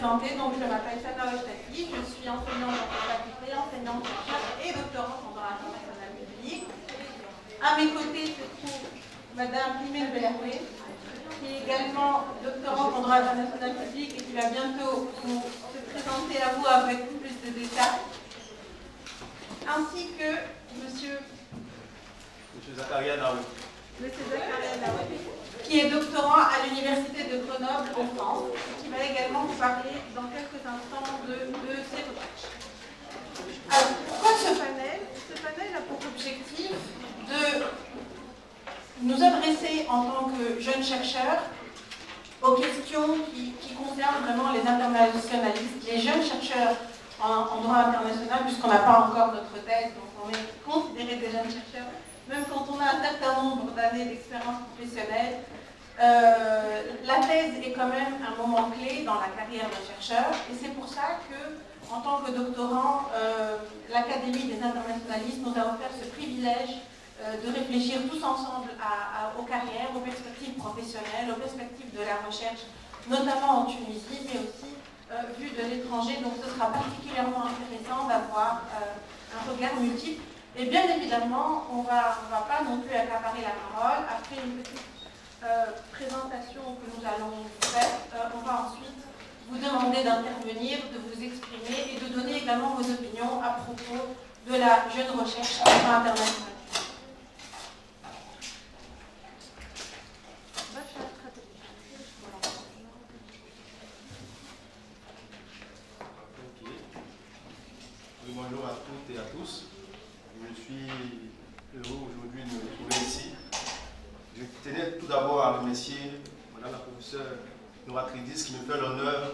présenter, donc je m'appelle Chana Ostaki, je suis enseignante en faculté, enseignante et doctorante en droit international public. À mes côtés se trouve Madame Pimel Bellerwé, qui est également doctorante en droit international public et qui va bientôt se présenter à vous avec plus de détails, ainsi que Monsieur Zakaria Naoui. Qui est doctorant à l'Université de Grenoble en France, et qui va également vous parler dans quelques instants de ses recherches. Alors, pourquoi ce panel? Ce panel a pour objectif de nous adresser en tant que jeunes chercheurs aux questions qui concernent vraiment les internationalistes, les jeunes chercheurs en droit international, puisqu'on n'a pas encore notre thèse, donc on est considéré des jeunes chercheurs, même quand on a un certain nombre d'années d'expérience professionnelle. La thèse est quand même un moment clé dans la carrière d'un chercheur, et c'est pour ça que, en tant que doctorant, l'Académie des internationalistes nous a offert ce privilège de réfléchir tous ensemble aux carrières, aux perspectives professionnelles, aux perspectives de la recherche, notamment en Tunisie, mais aussi vu de l'étranger. Donc ce sera particulièrement intéressant d'avoir un regard multiple. Et bien évidemment, on va pas non plus accaparer la parole. Après une petite présentation que nous allons vous faire, on va ensuite vous demander d'intervenir, de vous exprimer et de donner également vos opinions à propos de la jeune recherche en droit international. Bonjour à toutes et à tous. Je suis heureux aujourd'hui de me retrouver ici. Je tenais tout d'abord à remercier Madame la professeure Nora Tridis qui me fait l'honneur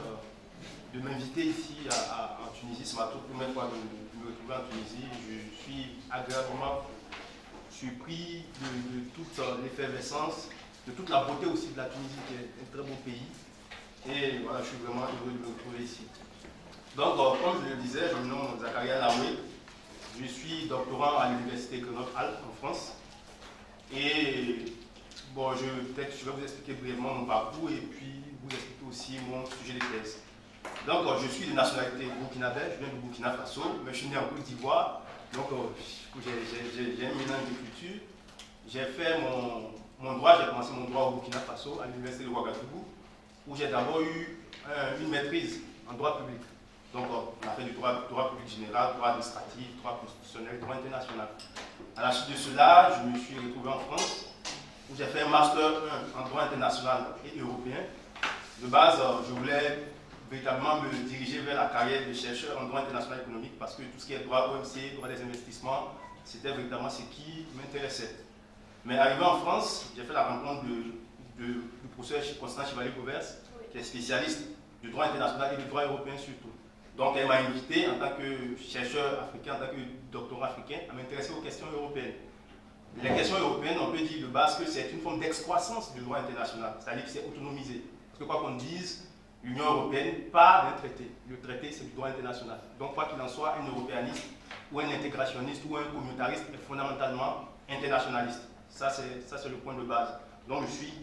de m'inviter ici en Tunisie. C'est ma toute première fois de me retrouver en Tunisie. Je suis agréablement surpris de toute l'effervescence, de toute la beauté aussi de la Tunisie qui est un très beau pays. Et voilà, je suis vraiment heureux de me retrouver ici. Donc, comme je le disais, je me nomme Zakaria Naoui. Je suis doctorant à l'Université Grenoble-Alpes en France. Et bon, je vais vous expliquer brièvement mon parcours et puis vous expliquer aussi mon sujet de thèse. Donc, je suis de nationalité burkinabé, je viens du Burkina Faso, mais je suis né en Côte d'Ivoire. Donc, j'ai un mélange de culture. J'ai fait mon droit, j'ai commencé mon droit au Burkina Faso à l'Université de Ouagadougou, où j'ai d'abord eu une maîtrise en droit public. Donc, on a fait du droit public général, droit administratif, droit constitutionnel, droit international. À la suite de cela, je me suis retrouvé en France, où j'ai fait un master 1 en droit international et européen. De base, je voulais véritablement me diriger vers la carrière de chercheur en droit international économique, parce que tout ce qui est droit OMC, droit des investissements, c'était véritablement ce qui m'intéressait. Mais arrivé en France, j'ai fait la rencontre du professeur Constant Chevalier-Gauvers, qui est spécialiste du droit international et du droit européen surtout. Donc elle m'a invité en tant que chercheur africain, en tant que doctorant africain, à m'intéresser aux questions européennes. Les questions européennes, on peut dire de base que c'est une forme d'excroissance du droit international, c'est-à-dire que c'est autonomisé. Parce que quoi qu'on dise, l'Union européenne part d'un traité. Le traité, c'est du droit international. Donc quoi qu'il en soit, un européaniste ou un intégrationniste ou un communautariste est fondamentalement internationaliste. Ça, c'est le point de base. Donc je suis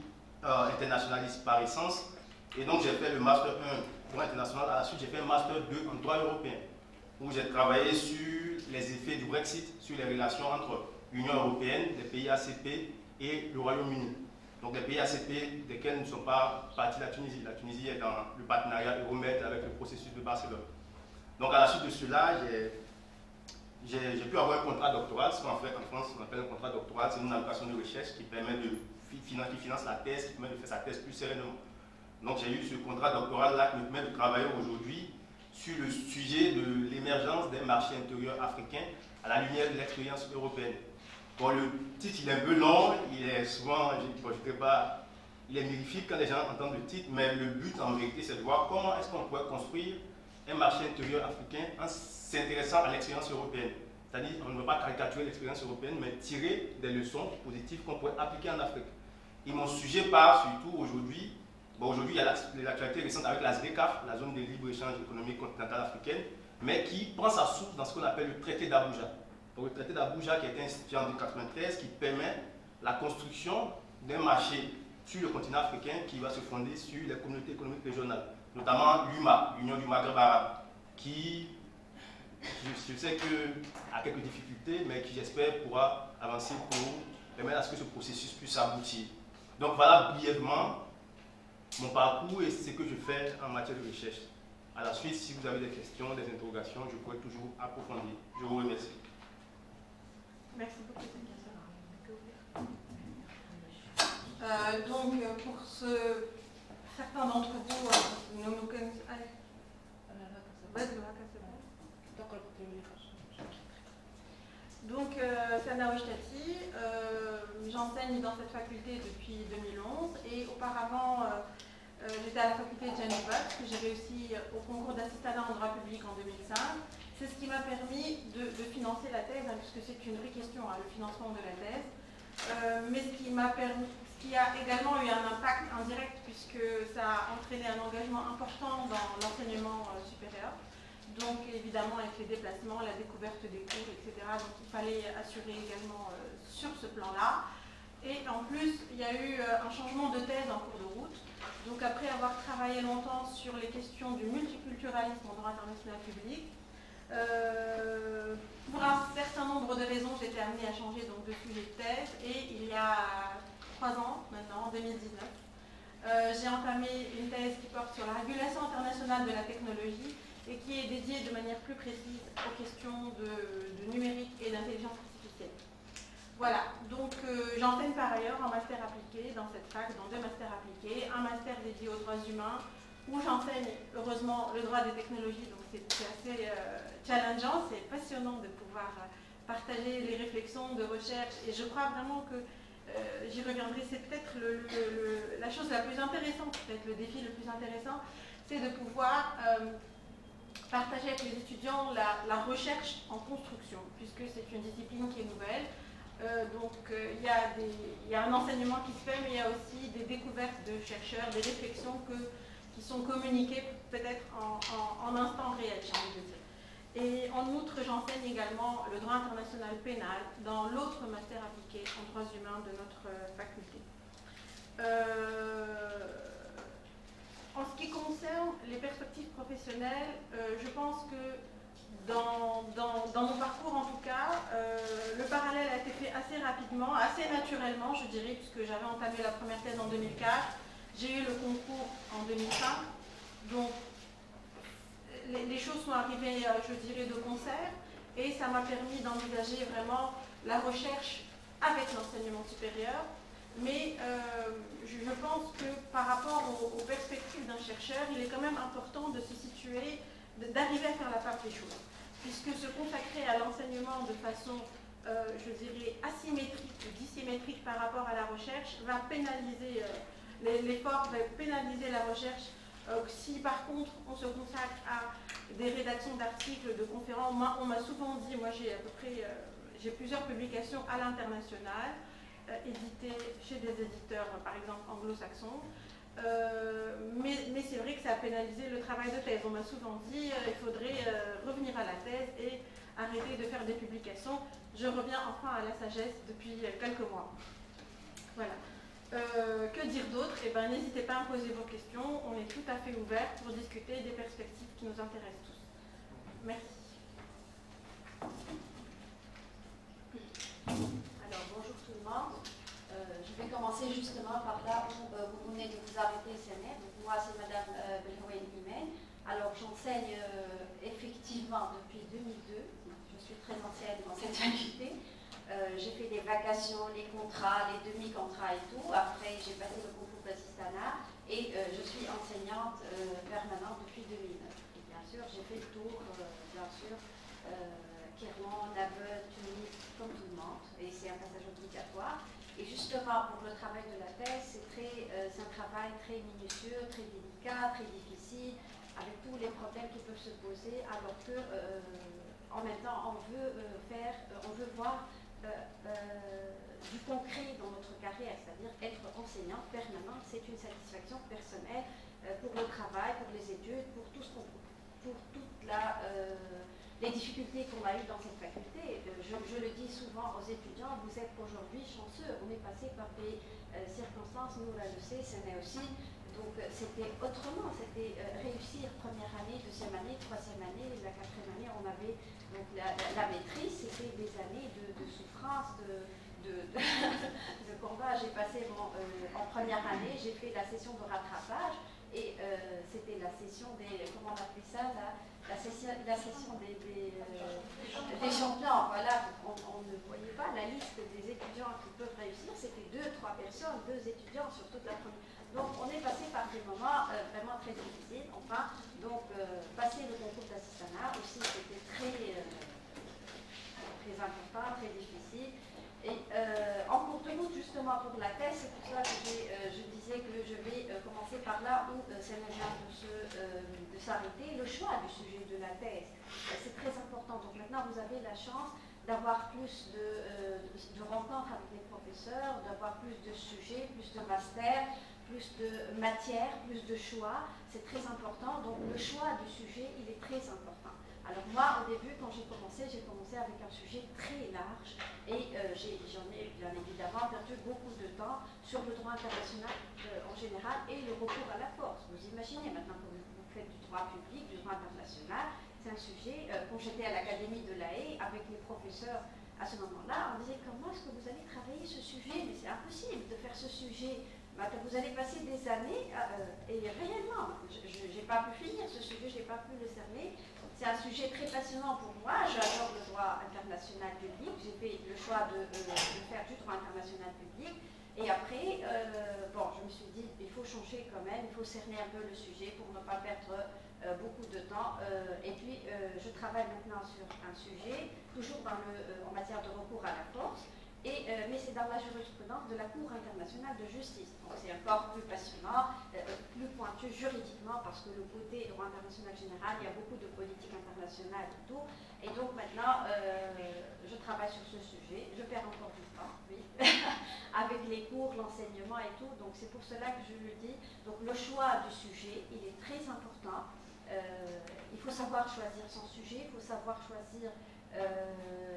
internationaliste par essence. Et donc j'ai fait le master 1 droit international. À la suite, j'ai fait un master 2 en droit européen, où j'ai travaillé sur les effets du Brexit, sur les relations entre l'Union européenne, les pays ACP et le Royaume-Uni. Donc les pays ACP desquels ne sont pas partie la Tunisie. La Tunisie est dans le partenariat Euromed avec le processus de Barcelone. Donc à la suite de cela, j'ai pu avoir un contrat doctoral, ce qu'en fait en France on appelle un contrat doctoral, c'est une allocation de recherche qui permet qui finance la thèse, qui permet de faire sa thèse plus sereinement. Donc j'ai eu ce contrat doctoral-là qui me permet de travailler aujourd'hui sur le sujet de l'émergence des marchés intérieurs africains à la lumière de l'expérience européenne. Bon, le titre il est un peu long, il est souvent, je ne dirais pas, il est mirifique quand les gens entendent le titre, mais le but en vérité c'est de voir comment est-ce qu'on pourrait construire un marché intérieur africain en s'intéressant à l'expérience européenne. C'est-à-dire on ne veut pas caricaturer l'expérience européenne, mais tirer des leçons positives qu'on pourrait appliquer en Afrique. Et mon sujet part surtout aujourd'hui. Bon, aujourd'hui, il y a l'actualité récente avec la SDECAF, la zone de libre-échange économique continentale africaine, mais qui prend sa source dans ce qu'on appelle le traité d'Abuja. Donc, le traité d'Abuja qui a été institué en 1993, qui permet la construction d'un marché sur le continent africain qui va se fonder sur les communautés économiques régionales, notamment l'UMA, l'Union du Maghreb arabe, qui, je sais a quelques difficultés, mais qui j'espère pourra avancer pour permettre à ce que ce processus puisse aboutir. Donc voilà brièvement mon parcours et ce que je fais en matière de recherche. À la suite, si vous avez des questions, des interrogations, je pourrai toujours approfondir. Je vous remercie. Merci beaucoup. Donc, pour certains d'entre vous, nous connaissons. Donc, Sana Ouchtati, j'enseigne dans cette faculté depuis 2011 et auparavant, j'étais à la faculté de Geneva, que j'ai réussi au concours d'assistanat en droit public en 2005. C'est ce qui m'a permis de financer la thèse, hein, puisque c'est une vraie question, hein, le financement de la thèse. Mais ce qui a également eu un impact indirect, puisque ça a entraîné un engagement important dans l'enseignement supérieur. Donc évidemment avec les déplacements, la découverte des cours, etc. Donc il fallait assurer également sur ce plan-là. Et en plus, il y a eu un changement de thèse en cours de route. Donc après avoir travaillé longtemps sur les questions du multiculturalisme en droit international public, pour un certain nombre de raisons, j'étais amenée à changer donc, de sujet de thèse. Et il y a 3 ans maintenant, en 2019, j'ai entamé une thèse qui porte sur la régulation internationale de la technologie et qui est dédiée de manière plus précise aux questions de numérique et d'intelligence artificielle. Voilà, donc j'enseigne par ailleurs en master appliqué dans cette fac, dans 2 masters appliqués, un master dédié aux droits humains, où j'enseigne heureusement le droit des technologies, donc c'est assez challengeant, c'est passionnant de pouvoir partager les réflexions de recherche, et je crois vraiment que j'y reviendrai, c'est peut-être la chose la plus intéressante, peut-être le défi le plus intéressant, c'est de pouvoir partager avec les étudiants la recherche en construction, puisque c'est une discipline qui est nouvelle. Il y a un enseignement qui se fait, mais il y a aussi des découvertes de chercheurs, des réflexions qui sont communiquées peut-être en instant réel, j'ai envie de dire. Et en outre, j'enseigne également le droit international pénal dans l'autre master appliqué en droits humains de notre faculté. En ce qui concerne les perspectives professionnelles, je pense que dans mon parcours en tout cas, le parallèle a été fait assez rapidement, assez naturellement je dirais, puisque j'avais entamé la première thèse en 2004, j'ai eu le concours en 2005, donc les choses sont arrivées, je dirais, de concert, et ça m'a permis d'envisager vraiment la recherche avec l'enseignement supérieur. Mais je pense que par rapport aux perspectives d'un chercheur, il est quand même important de se situer, d'arriver à faire la part des choses. Puisque se consacrer à l'enseignement de façon, je dirais, asymétrique ou dissymétrique par rapport à la recherche va pénaliser l'effort, va pénaliser la recherche. Si par contre on se consacre à des rédactions d'articles, de conférences, on m'a souvent dit, moi j'ai à peu près, j'ai plusieurs publications à l'international, édité chez des éditeurs, par exemple anglo-saxons. Mais c'est vrai que ça a pénalisé le travail de thèse. On m'a souvent dit il faudrait revenir à la thèse et arrêter de faire des publications. Je reviens enfin à la sagesse depuis quelques mois. Voilà. Que dire d'autre? Eh ben, n'hésitez pas à me poser vos questions. On est tout à fait ouvert pour discuter des perspectives qui nous intéressent tous. Merci. Alors, bonjour tout le monde. Je vais commencer justement par là où vous venez de vous arrêter, Sénère. Donc, moi, c'est Madame Belhouen Imen. Alors, j'enseigne effectivement depuis 2002. Je suis très ancienne dans cette faculté. J'ai fait des vacations, les contrats, les demi-contrats et tout. Après, j'ai passé le concours d'assistanat et je suis enseignante permanente depuis 2009. Et bien sûr, j'ai fait le tour, bien sûr, Kirman, Nabeul, Tunis, comme tout le monde. Et c'est un passage obligatoire. Et justement, pour le travail de la thèse, c'est un travail très minutieux, très délicat, très difficile, avec tous les problèmes qui peuvent se poser, alors que, en même temps, on veut voir du concret dans notre carrière, c'est-à-dire être enseignant permanent, c'est une satisfaction personnelle pour le travail, pour les études, pour tout ce qu'on pour toutes les difficultés qu'on a eues dans cette faculté. Je le dis souvent aux étudiants, vous êtes aujourd'hui chanceux, on est passé par des circonstances, nous, la l'EC, CNE aussi. Donc c'était autrement, c'était réussir première année, deuxième année, troisième année, la quatrième année, on avait donc la maîtrise, c'était des années de souffrance, de combat. J'ai passé en première année, j'ai fait la session de rattrapage et c'était la session des, comment on appelle ça, la session des champions. Voilà, on ne voyait pas la liste des étudiants qui peuvent réussir, c'était 2-3 personnes, 2 étudiants sur toute la première. Donc on est passé par des moments vraiment très difficiles. Enfin, donc passer le concours d'assistanat aussi, c'était très important, très difficile. Et en cours de route, justement, pour la thèse, c'est pour ça que je disais que je vais commencer par là où c'est le genre de s'arrêter. Le choix du sujet de la thèse, c'est très important. Donc maintenant, vous avez la chance d'avoir plus de rencontres avec les professeurs, d'avoir plus de sujets, plus de masters, plus de matière, plus de choix. C'est très important. Donc le choix du sujet, il est très important. Alors moi, au début, quand j'ai commencé avec un sujet très large et j'en ai bien évidemment perdu beaucoup de temps sur le droit international en général et le recours à la force. Vous imaginez maintenant que vous faites du droit public, du droit international, c'est un sujet, quand j'étais à l'Académie de La Haye, avec les professeurs à ce moment-là, on disait comment est-ce que vous allez travailler ce sujet? Mais c'est impossible de faire ce sujet. Vous allez passer des années et réellement, je n'ai pas pu finir ce sujet, je n'ai pas pu le cerner. C'est un sujet très passionnant pour moi. J'adore le droit international public. J'ai fait le choix de faire du droit international public. Et après, bon, je me suis dit, il faut changer quand même, il faut cerner un peu le sujet pour ne pas perdre beaucoup de temps. Et puis, je travaille maintenant sur un sujet, toujours en matière de recours à la force. Mais c'est dans la jurisprudence de la Cour internationale de justice. Donc c'est encore plus passionnant, plus pointu juridiquement, parce que le côté droit international général, il y a beaucoup de politique internationale et tout. Et donc maintenant, je travaille sur ce sujet. Je perds encore du temps, oui, avec les cours, l'enseignement et tout. Donc c'est pour cela que je le dis. Donc le choix du sujet, il est très important. Il faut savoir choisir son sujet, il faut savoir choisir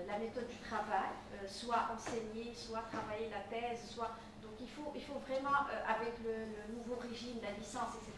la méthode du travail, soit enseigner, soit travailler la thèse, soit... Donc il faut vraiment, avec le nouveau régime, la licence, etc.,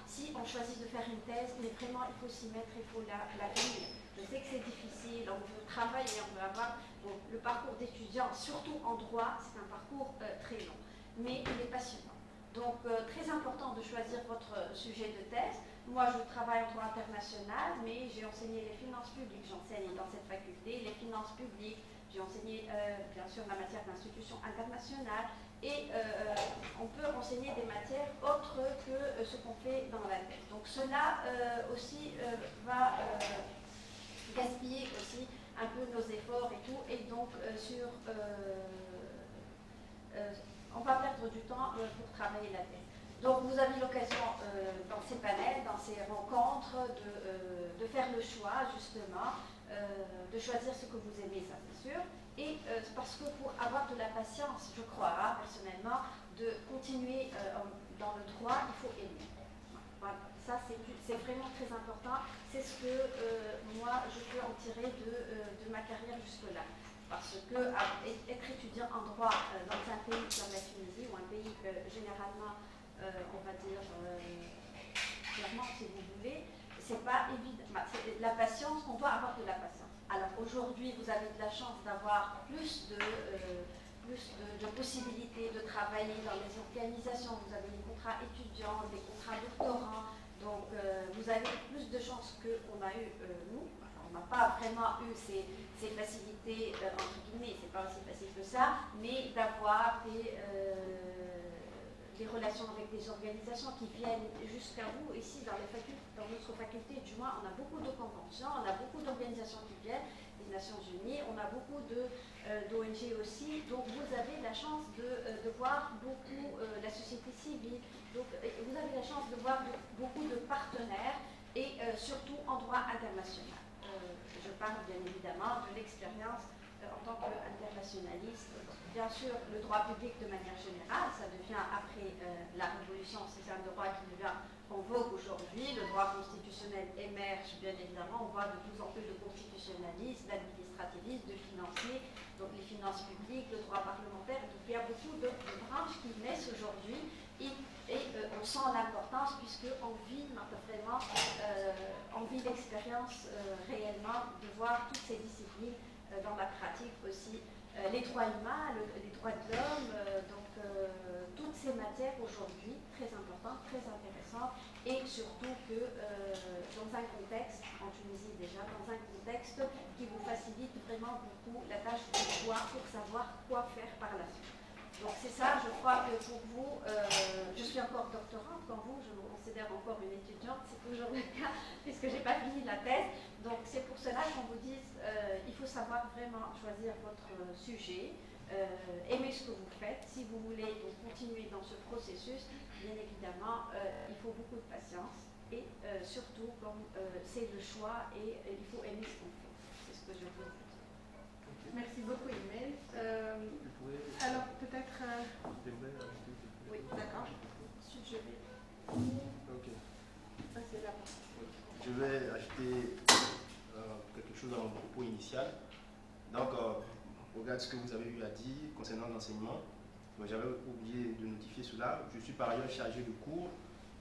si on choisit de faire une thèse, mais vraiment il faut s'y mettre, il faut la finir. Je sais que c'est difficile, on veut travailler, on veut avoir... Bon, le parcours d'étudiant, surtout en droit, c'est un parcours très long, mais il est passionnant. Donc très important de choisir votre sujet de thèse. Moi, je travaille en droit international, mais j'ai enseigné les finances publiques, j'enseigne dans cette faculté les finances publiques, j'ai enseigné bien sûr la matière d'institutions internationales, et on peut enseigner des matières autres que ce qu'on fait dans la thèse. Donc cela aussi va gaspiller aussi un peu nos efforts et tout, et donc on va perdre du temps pour travailler la thèse. Donc vous avez l'occasion dans ces panels, dans ces rencontres, de faire le choix justement, de choisir ce que vous aimez, ça c'est sûr. Et parce que pour avoir de la patience, je crois personnellement, de continuer dans le droit, il faut aimer. Voilà. Ça c'est vraiment très important. C'est ce que moi je peux en tirer de ma carrière jusque-là. Parce que être étudiant en droit dans un pays comme la Tunisie, ou un pays généralement on va dire, clairement, si vous voulez, c'est pas évident. La patience, on doit avoir de la patience. Alors aujourd'hui, vous avez de la chance d'avoir plus de possibilités de travailler dans les organisations. Vous avez des contrats étudiants, des contrats doctorants. Donc vous avez plus de chances qu'on a eu nous. On n'a pas vraiment eu ces facilités, entre guillemets, c'est pas aussi facile que ça, mais d'avoir des relations avec des organisations qui viennent jusqu'à vous. Ici, dans notre faculté, du moins, on a beaucoup de conventions, on a beaucoup d'organisations qui viennent, des Nations Unies, on a beaucoup d'ONG aussi. Donc, vous avez la chance de voir beaucoup la société civile. Donc, vous avez la chance de voir beaucoup de partenaires et surtout en droit international. Je parle bien évidemment de l'expérience en tant qu'internationaliste. Bien sûr, le droit public de manière générale, ça devient après la Révolution, c'est un droit qui devient en vogue aujourd'hui. Le droit constitutionnel émerge, bien évidemment. On voit de plus en plus de constitutionnalistes, d'administrativistes, de financiers donc les finances publiques, le droit parlementaire. Donc il y a beaucoup de branches qui naissent aujourd'hui et on sent l'importance puisqu'on vit vraiment, on vit l'expérience réellement de voir toutes ces disciplines dans la pratique aussi. Les droits humains, les droits de l'homme, donc toutes ces matières aujourd'hui très importantes, très intéressantes et surtout que dans un contexte, en Tunisie déjà, dans un contexte qui vous facilite vraiment beaucoup la tâche de choix pour savoir quoi faire par la suite. Donc c'est ça, je crois que pour vous, je suis encore doctorante, quand vous, je me considère encore une étudiante, c'est toujours le cas, puisque je n'ai pas fini la thèse. Donc c'est pour cela qu'on vous dise, il faut savoir vraiment choisir votre sujet, aimer ce que vous faites. Si vous voulez donc continuer dans ce processus, bien évidemment, il faut beaucoup de patience et surtout, comme c'est le choix et il faut aimer ce qu'on fait. C'est ce que je veux dire. Merci beaucoup, Imen. Alors, peut-être... Oui, d'accord. Ensuite, je vais... Ok. Ça, c'est là. Je vais ajouter quelque chose à mon propos initial. Donc, regarde ce que vous avez eu à dire concernant l'enseignement. J'avais oublié de notifier cela. Je suis par ailleurs chargé de cours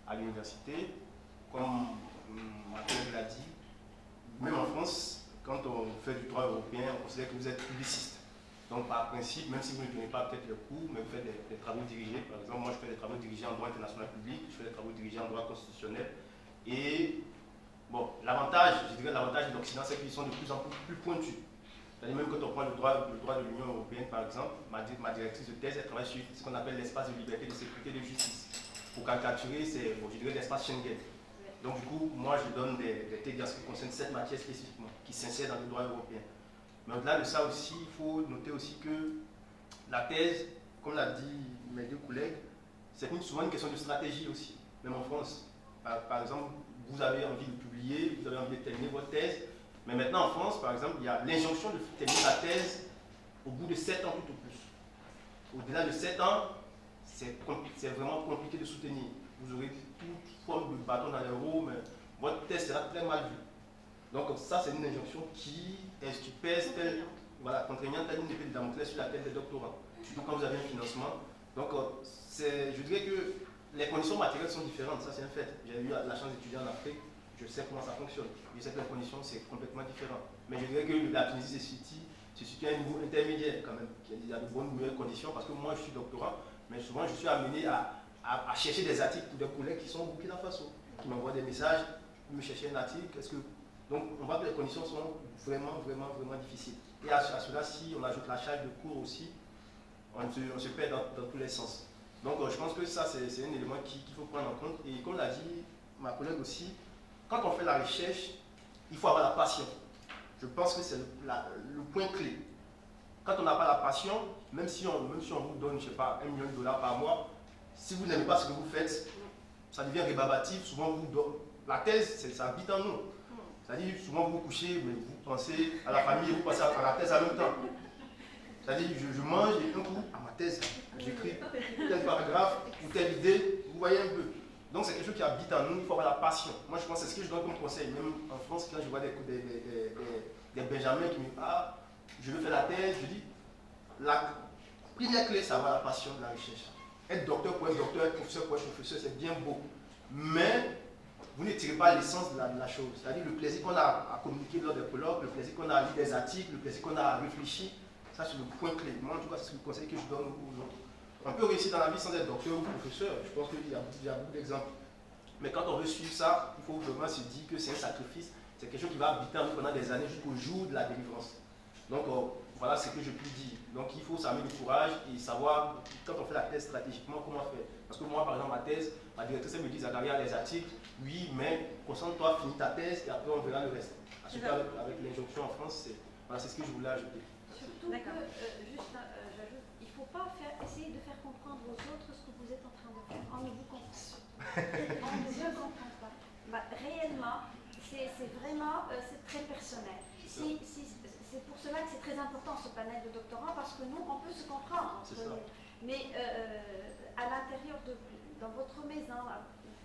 à l'université. Comme ma collègue l'a dit, même en France, quand on fait du droit européen, on considère que vous êtes publiciste. Donc, par principe, même si vous ne donnez pas peut-être le cours, mais vous faites des travaux dirigés. Par exemple, moi, je fais des travaux dirigés en droit international public, je fais des travaux dirigés en droit constitutionnel. Et, bon, l'avantage, je dirais l'avantage de l'Occident, c'est qu'ils sont de plus en plus pointus. C'est-à-dire même quand on prend le droit de l'Union européenne, par exemple, ma directrice de thèse, elle travaille sur ce qu'on appelle l'espace de liberté, de sécurité et de justice. Pour caricaturer, c'est, bon, je dirais, l'espace Schengen. Donc, du coup, moi, je donne des thèses en ce qui concerne cette matière spécifiquement, qui s'insère dans le droit européen. Mais au-delà de ça aussi, il faut noter aussi que la thèse, comme l'a dit mes deux collègues, c'est souvent une question de stratégie aussi, même en France. Par exemple, vous avez envie de publier, vous avez envie de terminer votre thèse, mais maintenant en France, par exemple, il y a l'injonction de terminer la thèse au bout de 7 ans tout au plus. Au-delà de 7 ans, c'est vraiment compliqué de soutenir. Vous aurez toute forme de bâton dans les roues, mais votre thèse sera très mal vue. Donc ça, c'est une injonction qui pèse voilà, contraignante telle une épée de Damoclès sur la tête des doctorants, surtout quand vous avez un financement. Donc je dirais que les conditions matérielles sont différentes, ça c'est un fait. J'ai eu la chance d'étudier en Afrique, je sais comment ça fonctionne. Je sais que les conditions c'est complètement différent. Mais je dirais que la Tunisie se situe à un niveau intermédiaire quand même. Il y a de bonnes, meilleures conditions parce que moi je suis doctorant, mais souvent je suis amené à chercher des articles pour des collègues qui sont au Burkina Faso, qui m'envoient des messages, me chercher un article, donc on voit que les conditions sont vraiment difficiles. Et à cela, si on ajoute la charge de cours aussi, on se perd dans tous les sens. Donc je pense que ça, c'est un élément qu'il faut prendre en compte. Et comme l'a dit ma collègue aussi, quand on fait la recherche, il faut avoir la passion. Je pense que c'est le point clé. Quand on n'a pas la passion, même si on vous donne, je ne sais pas, $1 million par mois, si vous n'aimez pas ce que vous faites, ça devient rébarbatif. Souvent, la thèse, ça habite en nous. C'est-à-dire, souvent vous vous couchez, mais vous pensez à la famille et vous pensez à la thèse en même temps. C'est-à-dire, je mange et un coup, à ma thèse, j'écris tel paragraphe ou telle idée, vous voyez un peu. Donc c'est quelque chose qui habite en nous, il faut avoir la passion. Moi je pense que c'est ce que je donne comme conseil, même en France, quand je vois des Benjamins qui me disent « Ah, je veux faire la thèse », je dis, la première clé, c'est avoir la passion de la recherche. Être docteur pour être docteur, professeur pour être professeur, c'est bien beau. Mais vous ne tirez pas l'essence de la chose. C'est-à-dire le plaisir qu'on a à communiquer lors des colloques, le plaisir qu'on a à lire des articles, le plaisir qu'on a à réfléchir, ça c'est le point clé. Moi en tout cas, c'est le conseil que je donne aux autres. On peut réussir dans la vie sans être docteur ou professeur, je pense qu'il y a beaucoup d'exemples. Mais quand on veut suivre ça, il faut vraiment se dire que c'est un sacrifice, c'est quelque chose qui va habiter en nous pendant des années jusqu'au jour de la délivrance. Donc voilà ce que je peux dire. Donc il faut s'armer de courage et savoir, quand on fait la thèse stratégiquement, comment faire. Parce que moi, par exemple, ma thèse, ma directrice me dit, Zakaria, les articles, oui, mais concentre-toi, finis ta thèse et après on verra le reste. Avec l'injonction en France, voilà, c'est ce que je voulais ajouter. Surtout que, juste, j'ajoute, il ne faut pas essayer de faire comprendre aux autres ce que vous êtes en train de faire. On ne vous comprend pas. On ne vous comprend pas. Bah, réellement, c'est vraiment, c'est très personnel. C'est pour cela que c'est très important ce panel de doctorants, parce que nous, on peut se comprendre entre nous. Mais à l'intérieur dans votre maison,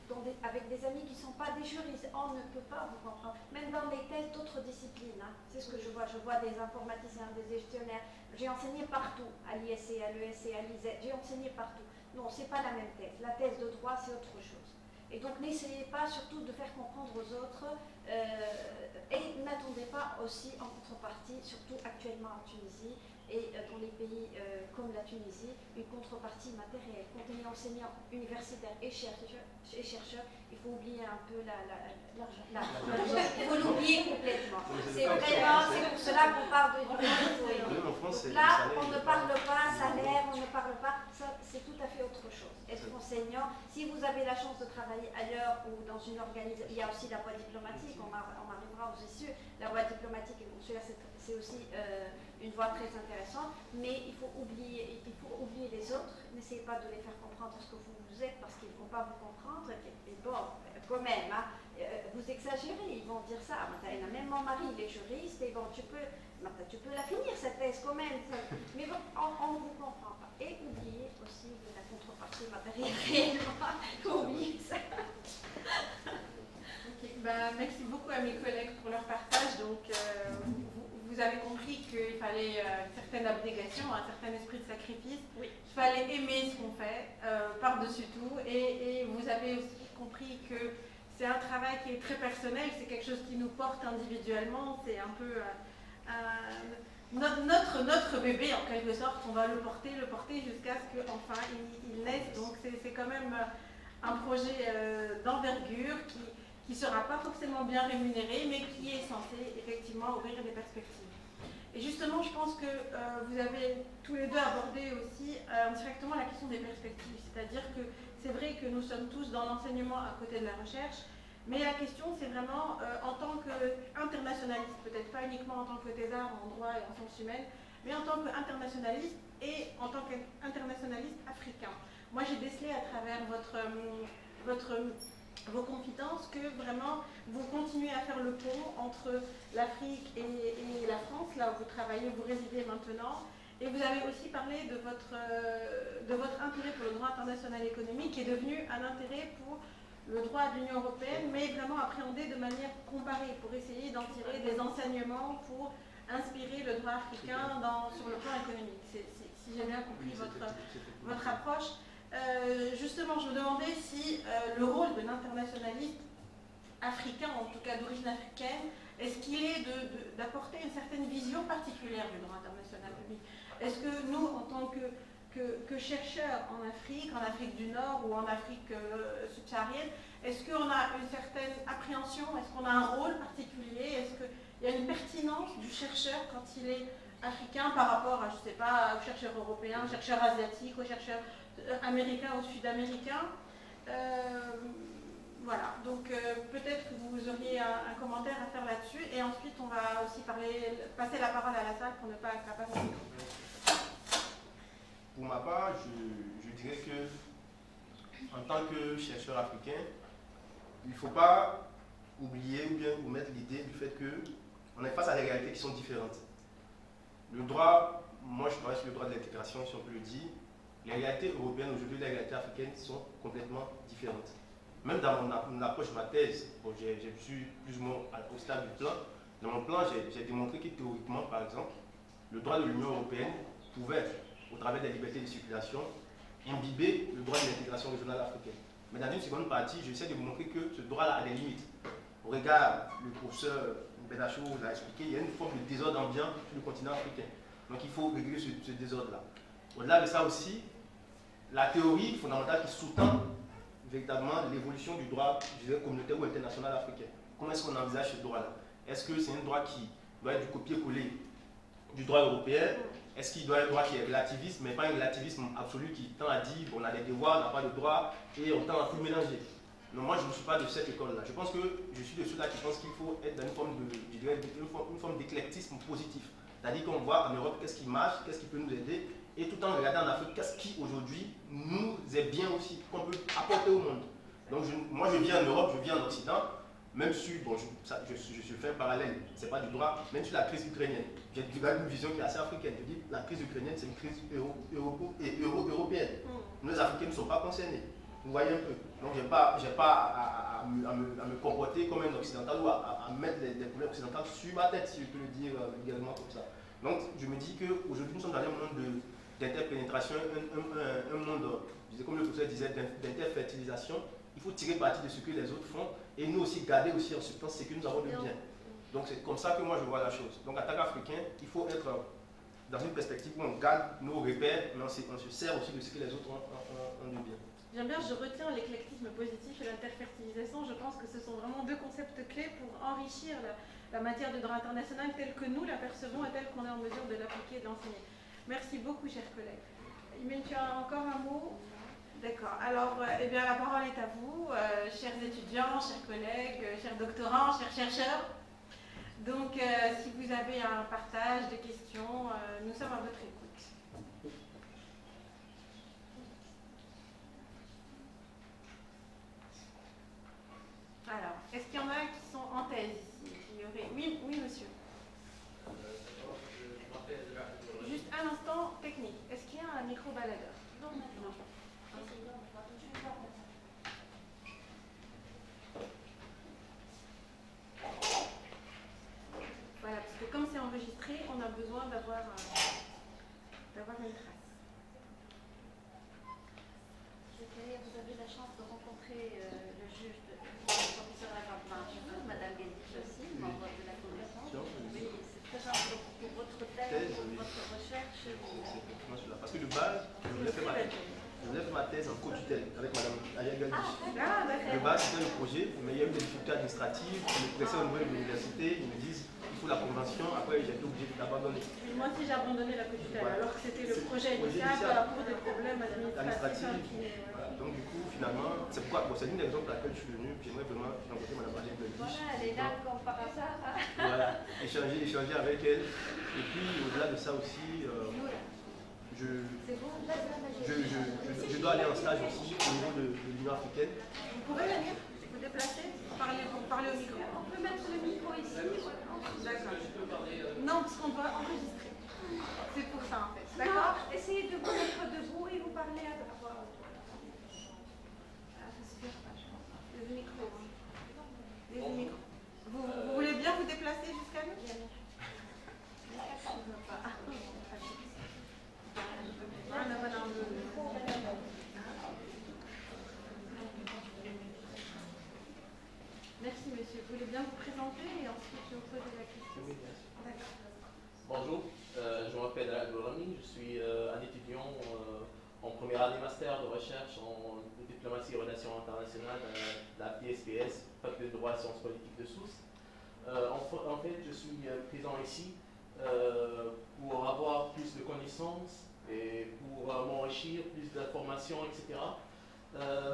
dans des avec des amis qui ne sont pas des juristes, on ne peut pas vous comprendre. Même dans les thèses d'autres disciplines, hein, c'est ce que je vois des informaticiens, des gestionnaires. J'ai enseigné partout, à l'ISC, à l'ESC, à l'ISET, j'ai enseigné partout. Non, ce n'est pas la même thèse. La thèse de droit, c'est autre chose. Et donc n'essayez pas surtout de faire comprendre aux autres et n'attendez pas aussi en contrepartie, surtout actuellement en Tunisie et dans les pays comme la Tunisie, une contrepartie matérielle. Quand on est enseignant universitaire et chercheur, il faut oublier un peu l'argent. Il faut l'oublier complètement. C'est pour cela qu'on parle de là, on ne parle pas salaire, on ne parle pas, ça c'est tout à fait autre chose. Être enseignant, si vous avez la chance de travailler ailleurs ou dans une organisation, il y a aussi la voie diplomatique, on arrivera aux issues. La voie diplomatique et consulaire, c'est aussi une voie très intéressante, mais il faut oublier les autres, n'essayez pas de les faire comprendre ce que vous êtes parce qu'ils ne vont pas vous comprendre. Et bon, quand même, hein, vous exagérez, ils vont dire ça. Même mon mari, il est juriste, et bon, tu peux la finir cette thèse quand même. Mais bon, on ne vous comprend pas. Et oubliez aussi de la contrepartie matérielle. Oubliez ça. Merci beaucoup à mes collègues pour leur partage. Donc, vous avez compris qu'il fallait une certaine abnégation, un certain esprit de sacrifice. Oui. Il fallait aimer ce qu'on fait par-dessus tout. Et vous avez aussi compris que c'est un travail qui est très personnel, c'est quelque chose qui nous porte individuellement. C'est un peu notre bébé, en quelque sorte. On va le porter jusqu'à ce qu'enfin il naisse. Donc, c'est quand même un projet d'envergure qui ne sera pas forcément bien rémunéré, mais qui est censé effectivement ouvrir des perspectives. Et justement, je pense que vous avez tous les deux abordé aussi directement la question des perspectives, c'est-à-dire que c'est vrai que nous sommes tous dans l'enseignement à côté de la recherche, mais la question c'est vraiment en tant qu'internationaliste, peut-être pas uniquement en tant que thésard en droit et en sciences humaines, mais en tant qu'internationaliste et en tant qu'internationaliste africain. Moi j'ai décelé à travers vos compétences que vraiment vous continuez à faire le pont entre l'Afrique et la France, là où vous travaillez, vous résidez maintenant. Et vous avez aussi parlé de votre intérêt pour le droit international économique qui est devenu un intérêt pour le droit de l'Union européenne, mais vraiment appréhendé de manière comparée pour essayer d'en tirer des enseignements pour inspirer le droit africain sur le plan économique. Si j'ai bien compris votre approche. Justement, je me demandais si le rôle de l'internationaliste africain, en tout cas d'origine africaine, est-ce qu'il est d'apporter une certaine vision particulière du droit international public? Est-ce que nous, en tant que chercheurs en Afrique du Nord ou en Afrique subsaharienne, est-ce qu'on a une certaine appréhension? Est-ce qu'on a un rôle particulier? Est-ce qu'il y a une pertinence du chercheur quand il est africain par rapport à, je ne sais pas, aux chercheurs européens, aux chercheurs asiatiques, aux chercheurs américains ou sud-américains? Voilà, donc peut-être que vous auriez un commentaire à faire là-dessus, et ensuite on va aussi passer la parole à la salle pour ne pas accaparer le micro. Pour ma part, je dirais que en tant que chercheur africain, il ne faut pas oublier ou bien omettre l'idée du fait qu'on est face à des réalités qui sont différentes. Le droit, moi je travaille sur le droit de l'intégration, si on peut le dire. Les réalités européennes aujourd'hui, les réalités africaines sont complètement différentes. Même dans mon approche de ma thèse, bon, j'ai suis plus ou moins au stade du plan. Dans mon plan, j'ai démontré que théoriquement, par exemple, le droit de l'Union européenne pouvait, au travers des libertés de circulation, imbiber le droit de l'intégration régionale africaine. Mais dans une seconde partie, j'essaie de vous montrer que ce droit-là a des limites. Au regard, le professeur Benachou l'a expliqué, il y a une forme de désordre ambiant sur le continent africain. Donc il faut régler ce désordre-là. Au-delà de ça aussi, la théorie fondamentale qui sous-tend véritablement l'évolution du droit, je dirais, communautaire ou international africain. Comment est-ce qu'on envisage ce droit-là? Est-ce que c'est un droit qui doit être du copier-coller du droit européen? Est-ce qu'il doit être un droit qui est relativiste, mais pas un relativisme absolu qui tend à dire on a des devoirs, on n'a pas de droits, et on tend à tout mélanger? Non, moi je ne suis pas de cette école-là. Je pense que je suis de ceux-là qui pensent qu'il faut être dans une forme une forme d'éclectisme positif. C'est-à-dire qu'on voit en Europe qu'est-ce qui marche, qu'est-ce qui peut nous aider, et tout en regardant en Afrique qu'est-ce qui aujourd'hui nous est bien aussi, qu'on peut apporter au monde. Donc moi je vis en Europe, je vis en Occident, même si, bon, je fais un parallèle, ce n'est pas du droit, même sur la crise ukrainienne. J'ai une vision qui est assez africaine. Je dis la crise ukrainienne, c'est une crise européenne. Nous les Africains ne sont pas concernés. Vous voyez un peu. Donc, je n'ai pas à me comporter comme un occidental ou à mettre des problèmes occidentaux sur ma tête, si je peux le dire également comme ça. Donc, je me dis qu'aujourd'hui, nous sommes dans un monde d'interpénétration, un monde, comme le professeur disait, d'interfertilisation. Il faut tirer parti de ce que les autres font et nous aussi garder aussi en substance ce que nous avons de bien. Donc, c'est comme ça que moi je vois la chose. Donc, en tant qu'Africain, il faut être dans une perspective où on garde nos repères, mais on se sert aussi de ce que les autres ont de bien. J'aime bien, je retiens l'éclectisme positif et l'interfertilisation. Je pense que ce sont vraiment deux concepts clés pour enrichir la matière de droit international telle que nous la percevons et telle qu'on est en mesure de l'appliquer et de l'enseigner. Merci beaucoup, chers collègues. Imen, tu as encore un mot? D'accord. Alors, eh bien, la parole est à vous, chers étudiants, chers collègues, chers doctorants, chers chercheurs. Donc, si vous avez un partage, des questions, nous sommes à votre écoute. Alors, est-ce qu'il y en a qui sont en thèse ici? Oui, oui, monsieur. Juste un instant technique. Est-ce qu'il y a un micro-baladeur? Non, non. Voilà, parce que comme c'est enregistré, on a besoin d'avoir une trace. Vous avez la chance de rencontrer le juge, le professeur Agapin, Madame Guédich aussi, membre de la commission. Oui, c'est très important pour votre thèse, pour votre recherche. Parce que de base, je voulais faire ma thèse en co-tutelle avec Madame Aya Guédich. De base, c'était le projet, mais il y a eu des difficultés administratives. Je me pressais au niveau de l'université, ils me disent il faut la convention. Après, j'ai été obligé d'abandonner. Moi aussi, j'ai abandonné la co-tutelle, alors que c'était le projet initial pour des problèmes administratifs. Voilà. Donc, du coup, finalement, c'est l'une des raisons pour laquelle je suis venu. J'aimerais vraiment rencontrer Madame Aya Guédich. Voilà, elle est là comme par hasard. Voilà, échanger avec elle. Et puis, au-delà de ça aussi, je dois aller en stage aussi au niveau de l'Union africaine. Vous pouvez venir, vous déplacer, parler au micro. On peut mettre le micro ici. D'accord. Non, parce qu'on doit enregistrer. C'est pour ça en fait. D'accord. Essayez de vous mettre debout et vous parler à voix haute. Le micro. Le micro. Vous voulez bien vous déplacer jusqu'à nous? Merci monsieur. Vous voulez bien vous présenter et ensuite je vous poser la question. Bonjour, je m'appelle Algorami, je suis un étudiant en première année master de recherche en diplomatie et relations internationales de la PSPS, Faculté de droit et sciences politiques de Sousse. En fait, je suis présent ici pour avoir plus de connaissances et pour m'enrichir, plus d'informations, etc.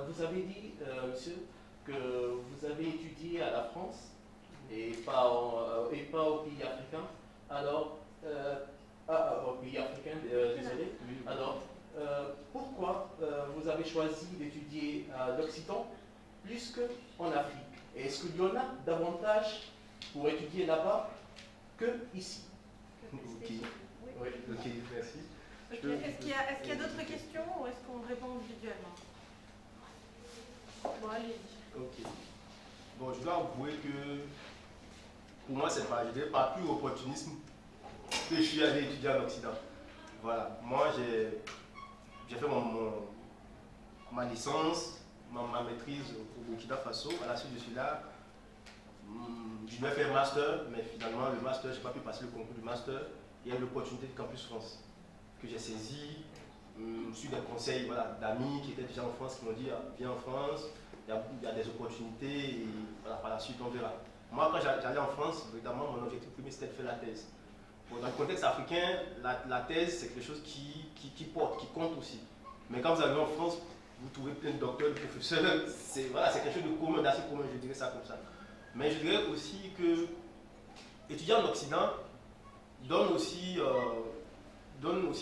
Vous avez dit, monsieur, que vous avez étudié à la France et pas au pays africain. Alors, au pays africain, désolé. Alors, pourquoi vous avez choisi d'étudier l'Occident plus qu'en Afrique? Et est-ce qu'il y en a davantage pour étudier là-bas que ici? Ok, oui. Ok, merci. Okay. Est-ce qu'il y a d'autres questions ou est-ce qu'on répond individuellement? Bon, allez. Ok. Bon, je dois avouer que pour moi, c'est pas, je dirais pas plus opportunisme que je suis allé étudier en Occident. Voilà. Moi, j'ai fait ma licence, ma maîtrise au Burkina Faso. À la suite de cela, je devais faire un master, mais finalement, le master, je n'ai pas pu passer le concours du master. Il y a eu l'opportunité de Campus France que j'ai saisi, sur des conseils d'amis qui étaient déjà en France, qui m'ont dit viens en France, il y a des opportunités, et voilà, par la suite on verra. Moi, quand j'allais en France, évidemment, mon objectif premier c'était de faire la thèse. Bon, dans le contexte africain, la thèse c'est quelque chose qui porte, qui compte aussi. Mais quand vous arrivez en France, vous trouvez plein de docteurs, de professeurs, c'est quelque chose de commun, d'assez commun, je dirais ça comme ça. Mais je dirais aussi que étudier en Occident donne aussi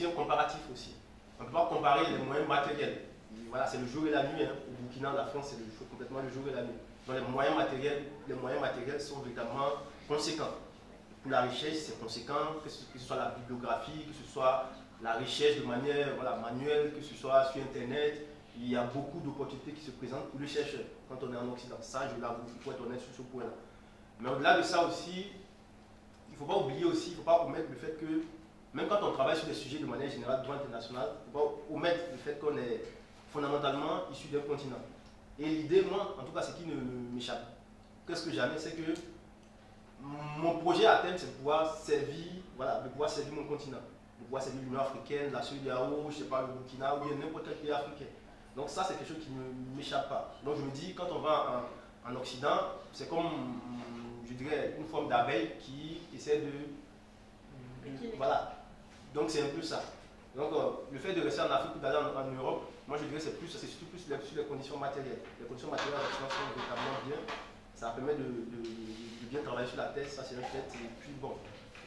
un comparatif aussi. On ne peut pas comparer les moyens matériels. Voilà, c'est le jour et la nuit. Hein. Au Burkina, la France, c'est complètement le jour et la nuit. Donc les moyens matériels sont véritablement conséquents. Pour la recherche, c'est conséquent, que ce soit la bibliographie, que ce soit la recherche de manière manuelle, que ce soit sur Internet. il y a beaucoup d'opportunités qui se présentent pour les chercheurs quand on est en Occident. Ça, je l'avoue, il faut être honnête sur ce point-là. Mais au-delà de ça aussi, il ne faut pas oublier aussi, il ne faut pas omettre le fait que, même quand on travaille sur des sujets de manière générale, droit international, il ne faut pas omettre le fait qu'on est fondamentalement issu d'un continent. Et l'idée, moi, en tout cas, ce qui ne m'échappe presque jamais, c'est que mon projet à terme, c'est de pouvoir servir, voilà, de pouvoir servir mon continent, de pouvoir servir l'Union africaine, la CEDEAO, je ne sais pas, le Burkina, ou bien n'importe quel pays africain. Donc ça, c'est quelque chose qui ne m'échappe pas. Donc je me dis, quand on va en Occident, c'est comme, je dirais, une forme d'abeille qui essaie de voilà. Donc c'est un peu ça. Donc le fait de rester en Afrique ou d'aller en Europe, moi je dirais c'est surtout plus sur les conditions matérielles. Les conditions matérielles en Occident sont véritablement bien. Ça permet de bien travailler sur la thèse, ça c'est un fait. Et puis bon,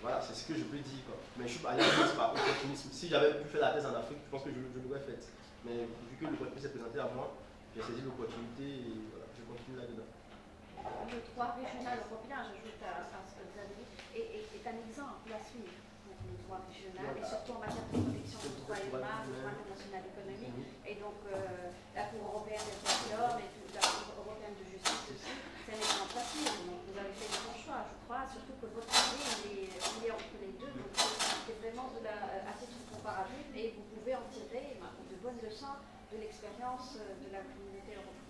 voilà, c'est ce que je peux dire, quoi. Mais je suis allé par opportunisme. Si j'avais pu faire la thèse en Afrique, je pense que je l'aurais faite. Mais vu que l'opportunité s'est présentée à moi, j'ai saisi l'opportunité et voilà, je continue là-dedans. Le droit régional européen, j'ajoute à ce que vous avez dit, est un exemple à suivre pour le droit régional, et surtout en matière de protection des droits humains, du droit international économique, et donc la Cour européenne des droits de l'homme et la Cour européenne de justice aussi, c'est un exemple à suivre. Donc vous avez fait le bon choix, je crois, surtout que votre idée il est entre les deux, donc c'est vraiment à titre comparatif, et vous pouvez en tirer de bonnes leçons de l'expérience de la communauté européenne,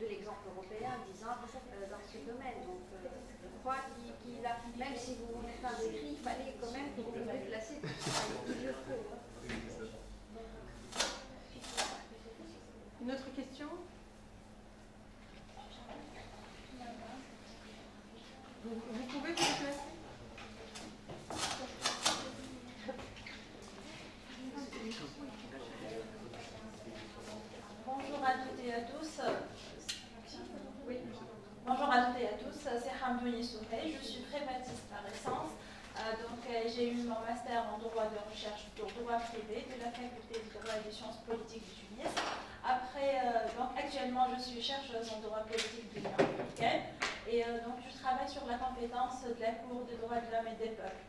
de l'exemple européen, disant dans ce domaine. Donc, je crois qu'il a, même si vous n'êtes pas écrit, il fallait quand même que vous vous déplaciez pour qu'il le faut. Une autre question? Vous pouvez vous déplacer? Bonjour à toutes et à tous. Oui. Bonjour à toutes et à tous, c'est Hamdouni Souhey, je suis privatiste par essence. J'ai eu mon master en droit de recherche pour droit privé de la faculté de droit et des sciences politiques de Tunis. Après, actuellement, je suis chercheuse en droit politique de l'Union africaine et je travaille sur la compétence de la Cour des droits de l'homme et des peuples.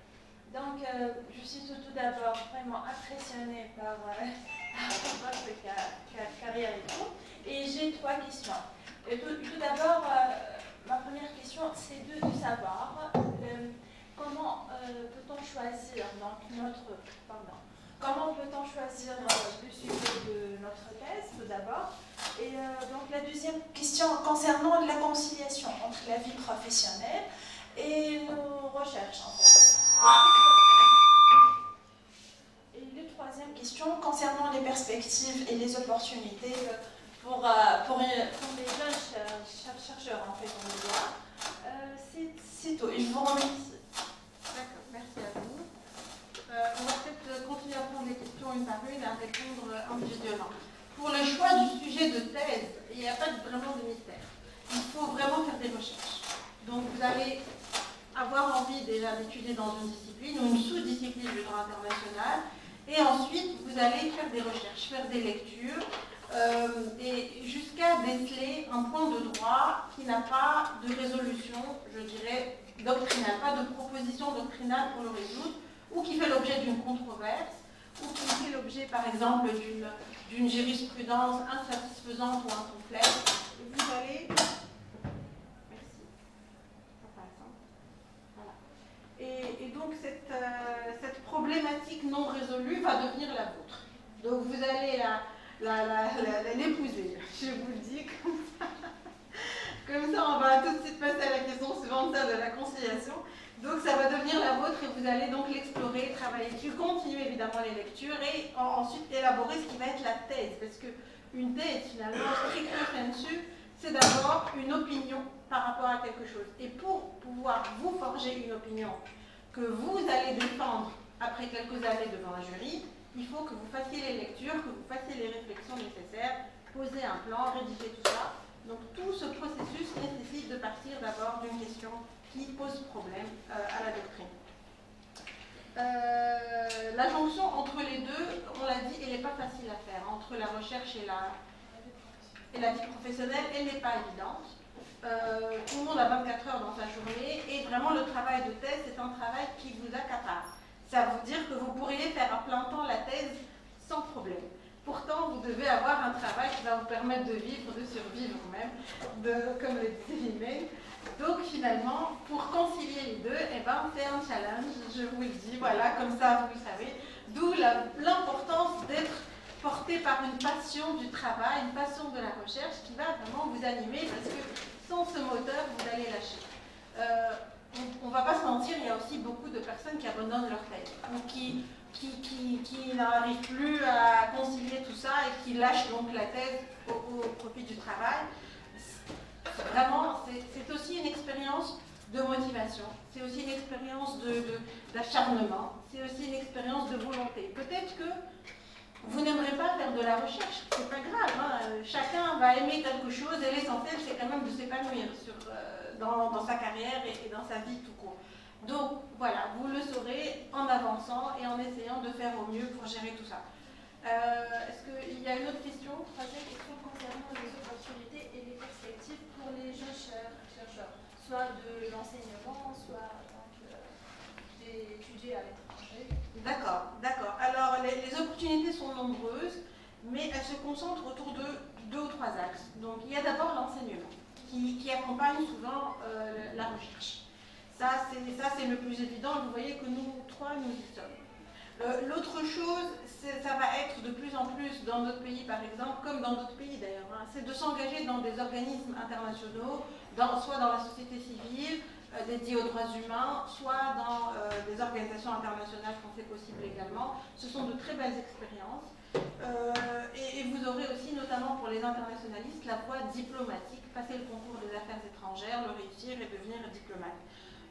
Donc, je suis tout d'abord vraiment impressionnée par votre carrière et tout. Et j'ai 3 questions. Tout d'abord, ma première question, c'est de savoir comment peut-on choisir comment peut-on choisir le sujet de notre thèse, tout d'abord. Et donc la deuxième question concernant la conciliation entre la vie professionnelle et nos recherches, en fait. Et la troisième question concernant les perspectives et les opportunités pour les jeunes chercheurs en fait en droit. C'est tout. Et je vous remercie. D'accord, merci à vous. On va peut-être continuer à prendre les questions une par une, à répondre individuellement. Pour le choix du sujet de thèse, il n'y a pas vraiment de mystère. Il faut vraiment faire des recherches. Donc vous allez avoir envie déjà d'étudier dans une discipline ou une sous-discipline du droit international, et ensuite vous allez faire des recherches, faire des lectures, et jusqu'à déceler un point de droit qui n'a pas de résolution, je dirais, doctrinale, pas de proposition doctrinale pour le résoudre, ou qui fait l'objet d'une controverse, ou qui fait l'objet, par exemple, d'une jurisprudence insatisfaisante ou incomplète. Et vous allez... Merci. Ça passe, hein. Voilà. Et donc, cette problématique non résolue va devenir la vôtre. Donc, vous allez l'épouser, je vous le dis comme ça. Comme ça, on va tout de suite passer à la question suivante, celle de la conciliation. Donc ça va devenir la vôtre et vous allez donc l'explorer, travailler dessus, continuer évidemment les lectures et ensuite élaborer ce qui va être la thèse. Parce qu'une thèse, finalement, stricto sensu, c'est d'abord une opinion par rapport à quelque chose. Et pour pouvoir vous forger une opinion que vous allez défendre après quelques années devant un jury, il faut que vous fassiez les lectures, que vous fassiez les réflexions nécessaires, poser un plan, rédiger tout ça. Donc tout ce processus nécessite de partir d'abord d'une question qui pose problème à la doctrine. La jonction entre les deux, on l'a dit, elle n'est pas facile à faire. Entre la recherche et la vie professionnelle, elle n'est pas évidente. Tout le monde a 24 heures dans sa journée et vraiment le travail de thèse, c'est un travail qui vous accapare. Ça veut dire que vous pourriez faire à plein temps la thèse sans problème. Pourtant, vous devez avoir un travail qui va vous permettre de vivre, de survivre même, comme le disait l'email. Donc finalement, pour concilier les deux, eh ben, c'est un challenge, je vous le dis, voilà, comme ça vous le savez. D'où l'importance d'être porté par une passion du travail, une passion de la recherche qui va vraiment vous animer, parce que sans ce moteur, vous allez lâcher. On ne va pas se mentir, il y a aussi beaucoup de personnes qui abandonnent leur thèse, ou qui n'arrivent plus à concilier tout ça et qui lâchent donc la thèse au profit du travail. Vraiment, c'est aussi une expérience de motivation, c'est aussi une expérience d'acharnement, c'est aussi une expérience de volonté. Peut-être que vous n'aimerez pas faire de la recherche, c'est pas grave, hein. Chacun va aimer quelque chose et l'essentiel c'est quand même de s'épanouir dans sa carrière et dans sa vie tout court. Donc voilà, vous le saurez en avançant et en essayant de faire au mieux pour gérer tout ça. Est-ce qu'il y a une autre question? Troisième question concernant les opportunités et les perspectives pour les jeunes chercheurs, soit de l'enseignement, soit d'étudier à l'étranger. D'accord, d'accord. Alors les opportunités sont nombreuses, mais elles se concentrent autour de 2 ou 3 axes. Donc il y a d'abord l'enseignement, qui accompagne souvent la recherche. Ça c'est le plus évident, vous voyez que nous 3, nous y sommes. L'autre chose, ça va être de plus en plus dans notre pays par exemple, comme dans d'autres pays d'ailleurs, hein, c'est de s'engager dans des organismes internationaux, soit dans la société civile, dédiés aux droits humains, soit dans des organisations internationales quand c'est possible également. Ce sont de très belles expériences. Et vous aurez aussi, notamment pour les internationalistes, la voie diplomatique, passer le concours des affaires étrangères, le réussir et devenir diplomate.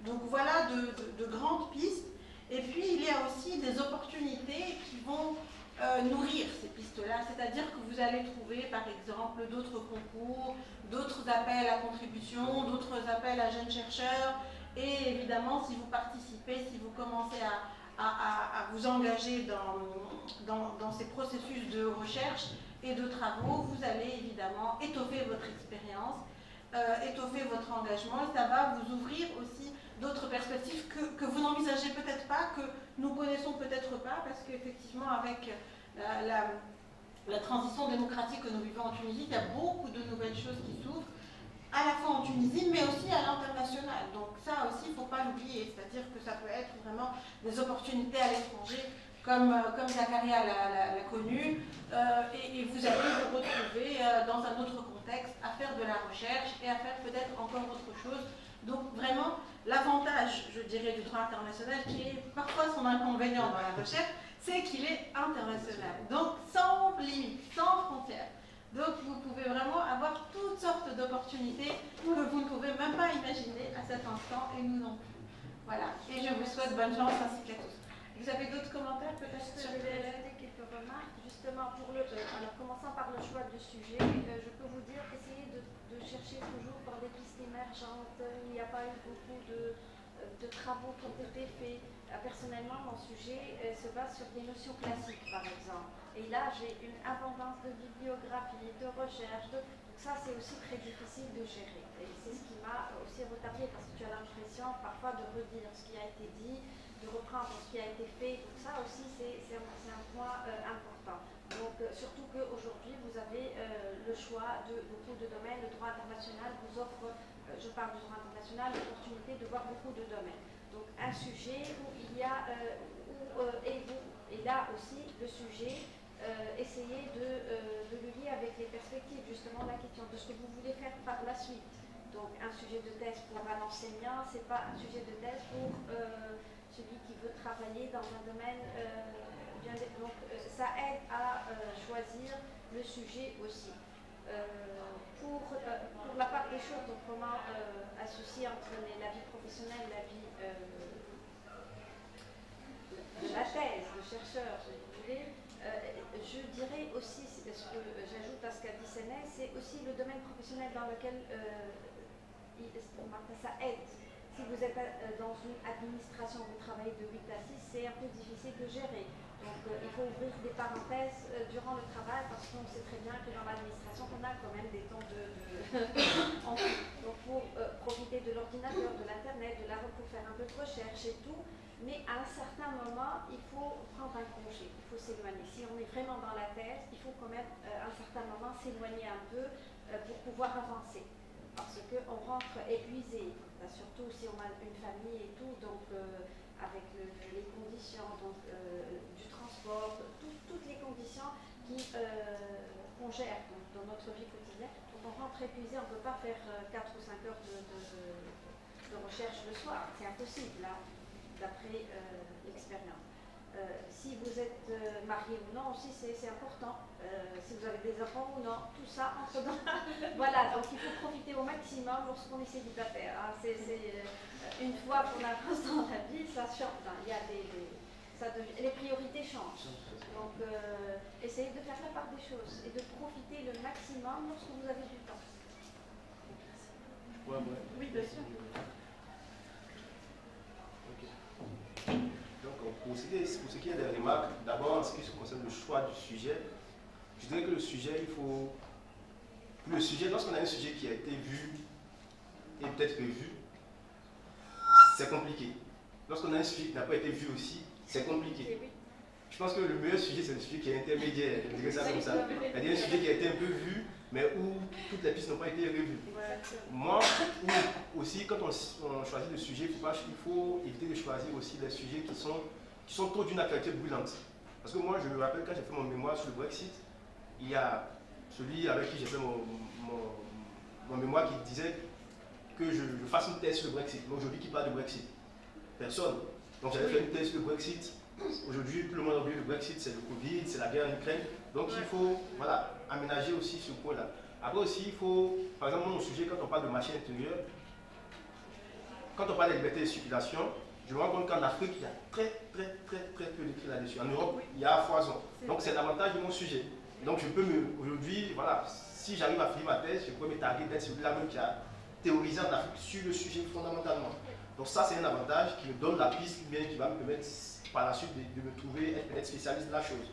Donc voilà de grandes pistes. Et puis il y a aussi des opportunités qui vont nourrir ces pistes-là, c'est-à-dire que vous allez trouver par exemple d'autres concours, d'autres appels à contribution, d'autres appels à jeunes chercheurs, et évidemment si vous participez, si vous commencez à vous engager dans ces processus de recherche et de travaux, vous allez évidemment étoffer votre expérience, étoffer votre engagement, et ça va vous ouvrir aussi d'autres perspectives que vous n'envisagez peut-être pas, que nous connaissons peut-être pas, parce qu'effectivement avec la transition démocratique que nous vivons en Tunisie, il y a beaucoup de nouvelles choses qui s'ouvrent, à la fois en Tunisie, mais aussi à l'international. Donc ça aussi, il ne faut pas l'oublier, c'est-à-dire que ça peut être vraiment des opportunités à l'étranger, comme Zakaria l'a connu, et vous allez vous retrouver dans un autre contexte à faire de la recherche et à faire peut-être encore autre chose. Donc vraiment, l'avantage, je dirais, du droit international, qui est parfois son inconvénient dans la recherche, c'est qu'il est international. Donc sans limite, sans frontières. Donc vous pouvez vraiment avoir toutes sortes d'opportunités que vous ne pouvez même pas imaginer à cet instant, et nous non plus. Voilà, et je vous souhaite bonne chance ainsi qu'à tous. Vous avez d'autres commentaires peut-être? Je vais ajouter quelques remarques, justement pour alors commençant par le choix du sujet, je peux vous dire, essayez de chercher toujours dans des pistes émergentes. Il n'y a pas eu beaucoup de travaux qui ont été faits. Personnellement, mon sujet se base sur des notions classiques, par exemple. Et là, j'ai une abondance de bibliographie, de recherche. Donc ça, c'est aussi très difficile de gérer. Et c'est ce qui m'a aussi retardé, parce que tu as l'impression parfois de redire ce qui a été dit, de reprendre ce qui a été fait. Donc ça aussi, c'est un point important. Donc surtout qu'aujourd'hui, vous avez le choix de beaucoup de domaines. Le droit international vous offre, je parle du droit international, l'opportunité de voir beaucoup de domaines. Donc un sujet où il y a, et là aussi, le sujet, essayez de le lier avec les perspectives, justement la question de ce que vous voulez faire par la suite. Donc un sujet de thèse pour un enseignant, ce n'est pas un sujet de thèse pour celui qui veut travailler dans un domaine bien. Donc ça aide à choisir le sujet aussi. Pour la part des choses, donc comment associer entre la vie professionnelle et la vie de la thèse, de chercheur, si vous voulez, je dirais aussi, ce que j'ajoute à ce qu'a dit Séné, c'est aussi le domaine professionnel dans lequel ça aide. Si vous êtes dans une administration, vous travaillez de 8 à 6, c'est un peu difficile de gérer. Donc il faut ouvrir des parenthèses durant le travail, parce qu'on sait très bien que dans l'administration, on a quand même des temps donc pour profiter de l'ordinateur, de l'internet, de la pour faire un peu de recherche et tout, mais à un certain moment, il faut prendre un congé, il faut s'éloigner. Si on est vraiment dans la thèse, il faut quand même à un certain moment s'éloigner un peu pour pouvoir avancer. Parce qu'on rentre épuisé, surtout si on a une famille et tout, donc avec les conditions donc, du transport, toutes les conditions qu'on gère dans notre vie quotidienne. Donc on rentre épuisé, on ne peut pas faire 4 ou 5 heures de recherche le soir, c'est impossible là, d'après l'expérience. Si vous êtes marié ou non aussi, c'est important. Si vous avez des enfants ou non, tout ça entre dans... Voilà, donc il faut profiter au maximum lorsqu'on est célibataire. Hein. Une fois qu'on avance dans la vie, ça change. Hein. Il y a les priorités changent. Donc essayez de faire la part des choses et de profiter le maximum lorsque vous avez du temps. Oui, bien sûr. Pour ce qui est des remarques, d'abord en ce qui concerne le choix du sujet, je dirais que le sujet, lorsqu'on a un sujet qui a été vu et peut-être revu, c'est compliqué. Lorsqu'on a un sujet qui n'a pas été vu aussi, c'est compliqué. Je pense que le meilleur sujet, c'est le sujet qui est intermédiaire, je dirais ça comme ça. C'est-à-dire un sujet qui a été un peu vu, mais où toutes les pistes n'ont pas été revues. Moi, aussi, quand on choisit le sujet, il faut éviter de choisir aussi les sujets qui sont trop d'une actualité brûlante. Parce que moi, je me rappelle quand j'ai fait mon mémoire sur le Brexit, il y a celui avec qui j'ai fait mon mémoire qui disait que je fasse une thèse sur le Brexit. Mais aujourd'hui, qui parle de Brexit? Personne. Donc j'avais fait une thèse sur le Brexit. Aujourd'hui, tout le monde a oublié le Brexit, c'est le Covid, c'est la guerre en Ukraine. Donc il faut aménager aussi ce point-là. Après aussi, il faut, par exemple, mon sujet, quand on parle de marché intérieur, quand on parle de liberté de circulation, je me rends compte qu'en Afrique, il y a très peu d'écrits là-dessus. En Europe, il y a à foison. Donc c'est l'avantage de mon sujet. Donc je peux aujourd'hui, voilà, si j'arrive à finir ma thèse, je peux me targuer d'être celui-là même qui a théorisé en Afrique sur le sujet fondamentalement. Donc ça, c'est un avantage qui me donne la piste, bien qui va me permettre par la suite de me trouver, être spécialiste de la chose.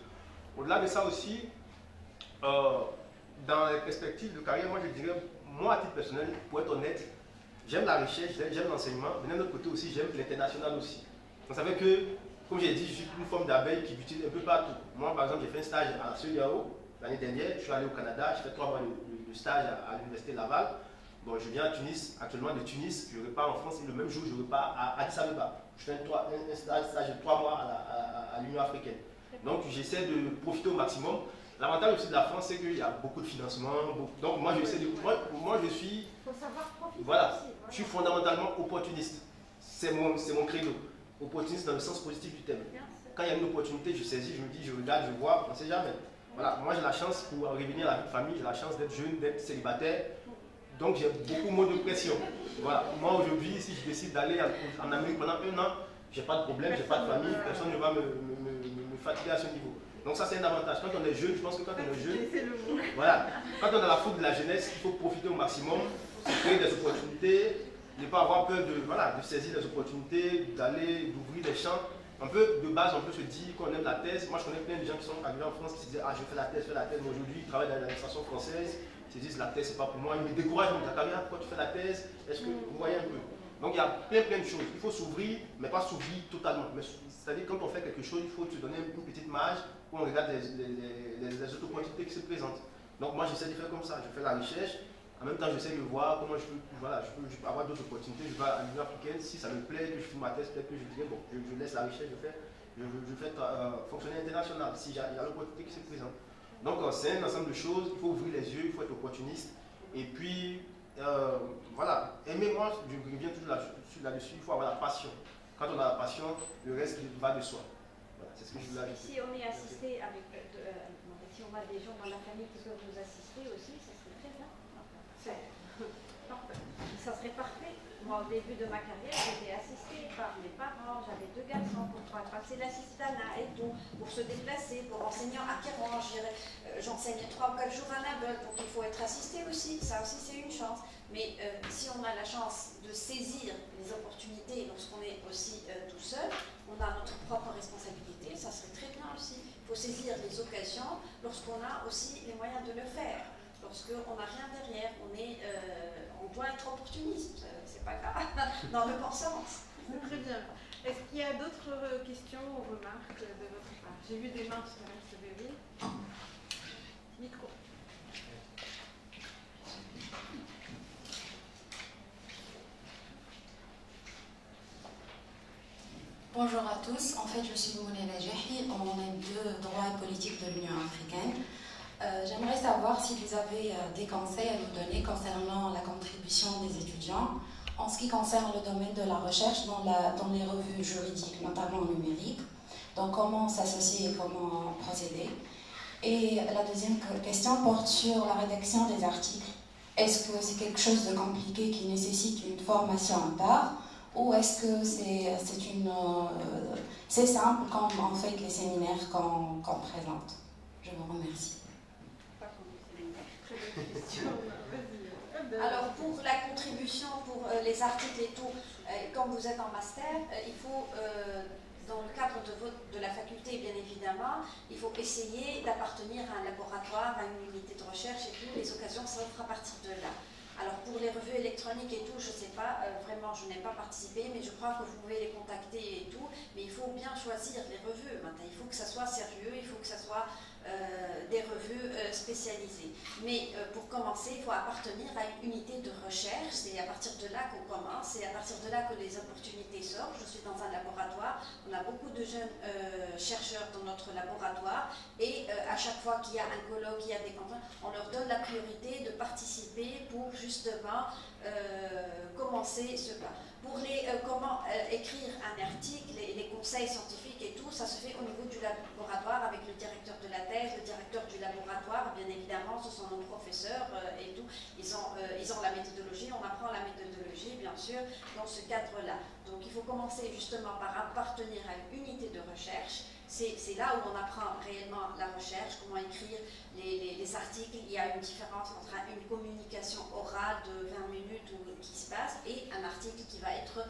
Au-delà de ça aussi, dans les perspectives de carrière, moi je dirais, moi à titre personnel, pour être honnête, j'aime la recherche, j'aime l'enseignement, mais d'un autre côté aussi, j'aime l'international aussi. Donc ça fait que, comme j'ai dit, je suis une forme d'abeille qui butine un peu partout. Moi par exemple, j'ai fait un stage à CEAO l'année dernière, je suis allé au Canada, j'ai fait 3 mois de stage à l'université Laval. Bon, je viens à Tunis, actuellement de Tunis, je repars en France et le même jour je repars à Addis Abeba. Je fais un stage de 3 mois à l'Union africaine. Donc j'essaie de profiter au maximum. L'avantage aussi de la France, c'est qu'il y a beaucoup de financement. Donc moi, j'essaie de. Moi, je suis. Il faut savoir profiter. Voilà, aussi, je suis fondamentalement opportuniste. C'est mon credo. Opportuniste dans le sens positif du terme. Quand il y a une opportunité, je saisis, je me dis, je regarde, je vois, on ne sait jamais. Voilà, moi j'ai la chance, pour revenir à la vie de famille, j'ai la chance d'être jeune, d'être célibataire. Donc j'ai beaucoup moins de pression. Voilà, moi aujourd'hui, si je décide d'aller en Amérique pendant 1 an, j'ai pas de problème, j'ai pas de famille, personne ne va me fatiguer à ce niveau. Donc ça c'est un avantage. Quand on est jeune, je pense que quand on est jeune, voilà, quand on a la foudre de la jeunesse, il faut profiter au maximum, créer des opportunités, ne pas avoir peur de saisir les opportunités, d'ouvrir des champs. Un peu de base, on peut se dire qu'on aime la thèse. Moi je connais plein de gens qui sont arrivés en France qui se disent, ah je fais la thèse, mais aujourd'hui ils travaillent dans l'administration française, ils se disent la thèse c'est pas pour moi, ils me découragent, ils me disent, pourquoi tu fais la thèse? Est-ce que vous voyez un peu? Donc il y a plein de choses. Il faut s'ouvrir, mais pas s'ouvrir totalement. C'est-à-dire quand on fait quelque chose, il faut se donner une petite marge où on regarde les autres opportunités qui se présentent. Donc moi j'essaie de faire comme ça, je fais la recherche, en même temps j'essaie de voir comment je peux avoir d'autres opportunités. Je vais à l'Union africaine, si ça me plaît, que je fais ma thèse, peut-être que je dirais, bon, je laisse la recherche, je fais fonctionner international, si il y a l'opportunité qui se présente. Donc c'est un ensemble de choses, il faut ouvrir les yeux, il faut être opportuniste, et puis voilà, aimer-moi, je reviens toujours là-dessus, il faut avoir la passion. Quand on a la passion, le reste va de soi. Voilà, c'est ce que je voulais ajouter. Si on est assisté avec, si on a des gens dans la famille qui peuvent nous assister aussi, ça serait très bien. Ça serait parfait. Moi, au début de ma carrière, j'étais assistée par mes parents, j'avais 2 garçons pour passer l'assistanat et tout, pour se déplacer, pour enseigner à Kéron. J'enseigne 3 ou 4 jours à Nabeul, donc il faut être assisté aussi. Ça aussi, c'est une chance. Mais si on a la chance de saisir les opportunités lorsqu'on est aussi tout seul, on a notre propre responsabilité, ça serait très bien aussi. Il faut saisir les occasions lorsqu'on a aussi les moyens de le faire. Lorsqu'on n'a rien derrière, on doit être opportuniste, c'est pas grave, dans le bon sens. C'est très bien. Est-ce qu'il y a d'autres questions ou remarques de votre part? J'ai vu des mains tout à l'heure se lever. Micro. Bonjour à tous, en fait je suis Mouna Najahi, on est de droit et politique de l'Union africaine. J'aimerais savoir si vous avez des conseils à nous donner concernant la contribution des étudiants en ce qui concerne le domaine de la recherche dans les revues juridiques, notamment numériques. Donc comment s'associer et comment procéder. Et la deuxième question porte sur la rédaction des articles. Est-ce que c'est quelque chose de compliqué qui nécessite une formation à part? Ou est-ce que c'est simple comme en fait les séminaires qu'on présente? Je vous remercie. Alors pour la contribution, pour les articles et tout, quand vous êtes en master, il faut, dans le cadre de la faculté bien évidemment, il faut essayer d'appartenir à un laboratoire, à une unité de recherche et tout, les occasions s'offrent à partir de là. Alors pour les revues électroniques et tout, je ne sais pas, vraiment je n'ai pas participé, mais je crois que vous pouvez les contacter et tout, mais il faut bien choisir les revues. Maintenant, il faut que ça soit sérieux, il faut que ça soit des revues spécialisées. Mais pour commencer, il faut appartenir à une unité de recherche, c'est à partir de là qu'on commence, c'est à partir de là que les opportunités sortent. Je suis dans un laboratoire, on a beaucoup de jeunes chercheurs dans notre laboratoire, et à chaque fois qu'il y a un colloque, qu'il y a des campagnes, on leur donne la priorité de participer pour justement commencer ce pas. Pour comment écrire un article, les conseils scientifiques et tout, ça se fait au niveau du laboratoire avec le directeur de la thèse, le directeur du laboratoire, bien évidemment, ce sont nos professeurs et tout. Ils ont la méthodologie, on apprend la méthodologie, bien sûr, dans ce cadre-là. Donc il faut commencer justement par appartenir à une unité de recherche. C'est là où on apprend réellement la recherche, comment écrire les articles. Il y a une différence entre une communication orale de 20 minutes qui se passe et un article qui va être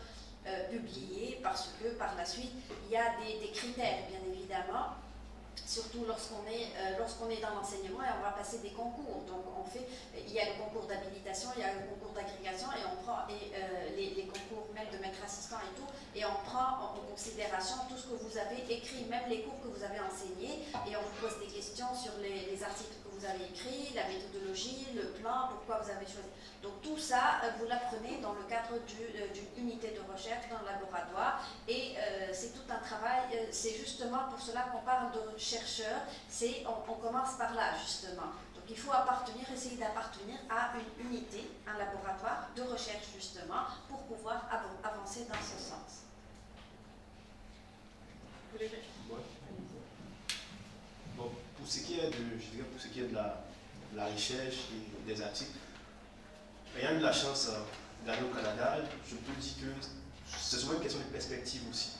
publié, parce que par la suite, il y a des critères, bien évidemment, surtout lorsqu'on est dans l'enseignement et on va passer des concours. Donc il y a le concours d'habilitation, il y a le concours d'agrégation et on prend les concours même de maître assistant et tout, et on prend en considération tout ce que vous avez écrit, même les cours que vous avez enseignés, et on vous pose des questions sur les articles que vous avez écrits, la méthodologie, le plan, pourquoi vous avez choisi. Donc tout ça, vous l'apprenez dans le cadre d'une unité de recherche dans le laboratoire, et c'est tout un travail, c'est justement pour cela qu'on parle de chercheurs, on commence par là justement. Donc il faut essayer d'appartenir à une unité, un laboratoire de recherche justement, pour pouvoir avancer dans ce sens. Bon, pour ce qui est de la recherche et des articles, ayant eu la chance d'aller au Canada, je peux dire que c'est souvent une question de perspective aussi.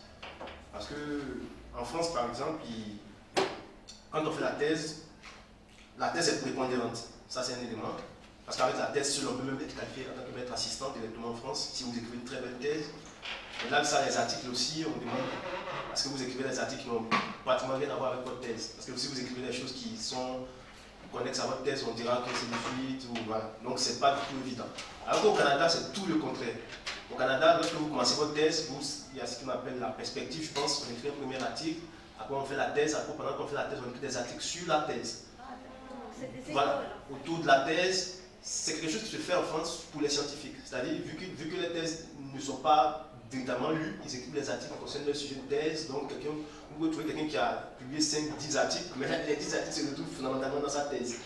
Parce que en France, par exemple, quand on fait la thèse est prépondérante. Ça, c'est un élément. Parce qu'avec la thèse seule, on peut même être qualifié en tant que maître assistant directement en France, si vous écrivez une très belle thèse. Et là, ça, les articles aussi, on demande parce que vous écrivez des articles qui n'ont pratiquement rien à voir avec votre thèse. Parce que si vous écrivez des choses qui sont connexes à votre thèse, on dira que c'est une fuite, ou voilà. Donc, c'est pas du tout évident. Alors qu'au Canada, c'est tout le contraire. Au Canada, lorsque vous commencez votre thèse, il y a ce qu'on appelle la perspective, je pense. On écrit un premier article, après on fait la thèse, après pendant qu'on fait la thèse, on écrit des articles sur la thèse. Voilà, autour de la thèse, c'est quelque chose qui se fait en France pour les scientifiques. C'est-à-dire, vu que les thèses ne sont pas véritablement lues, ils écrivent des articles en concernant le sujet de thèse. Donc, vous pouvez trouver quelqu'un qui a publié 5-10 articles, mais les 10 articles se retrouvent fondamentalement dans sa thèse.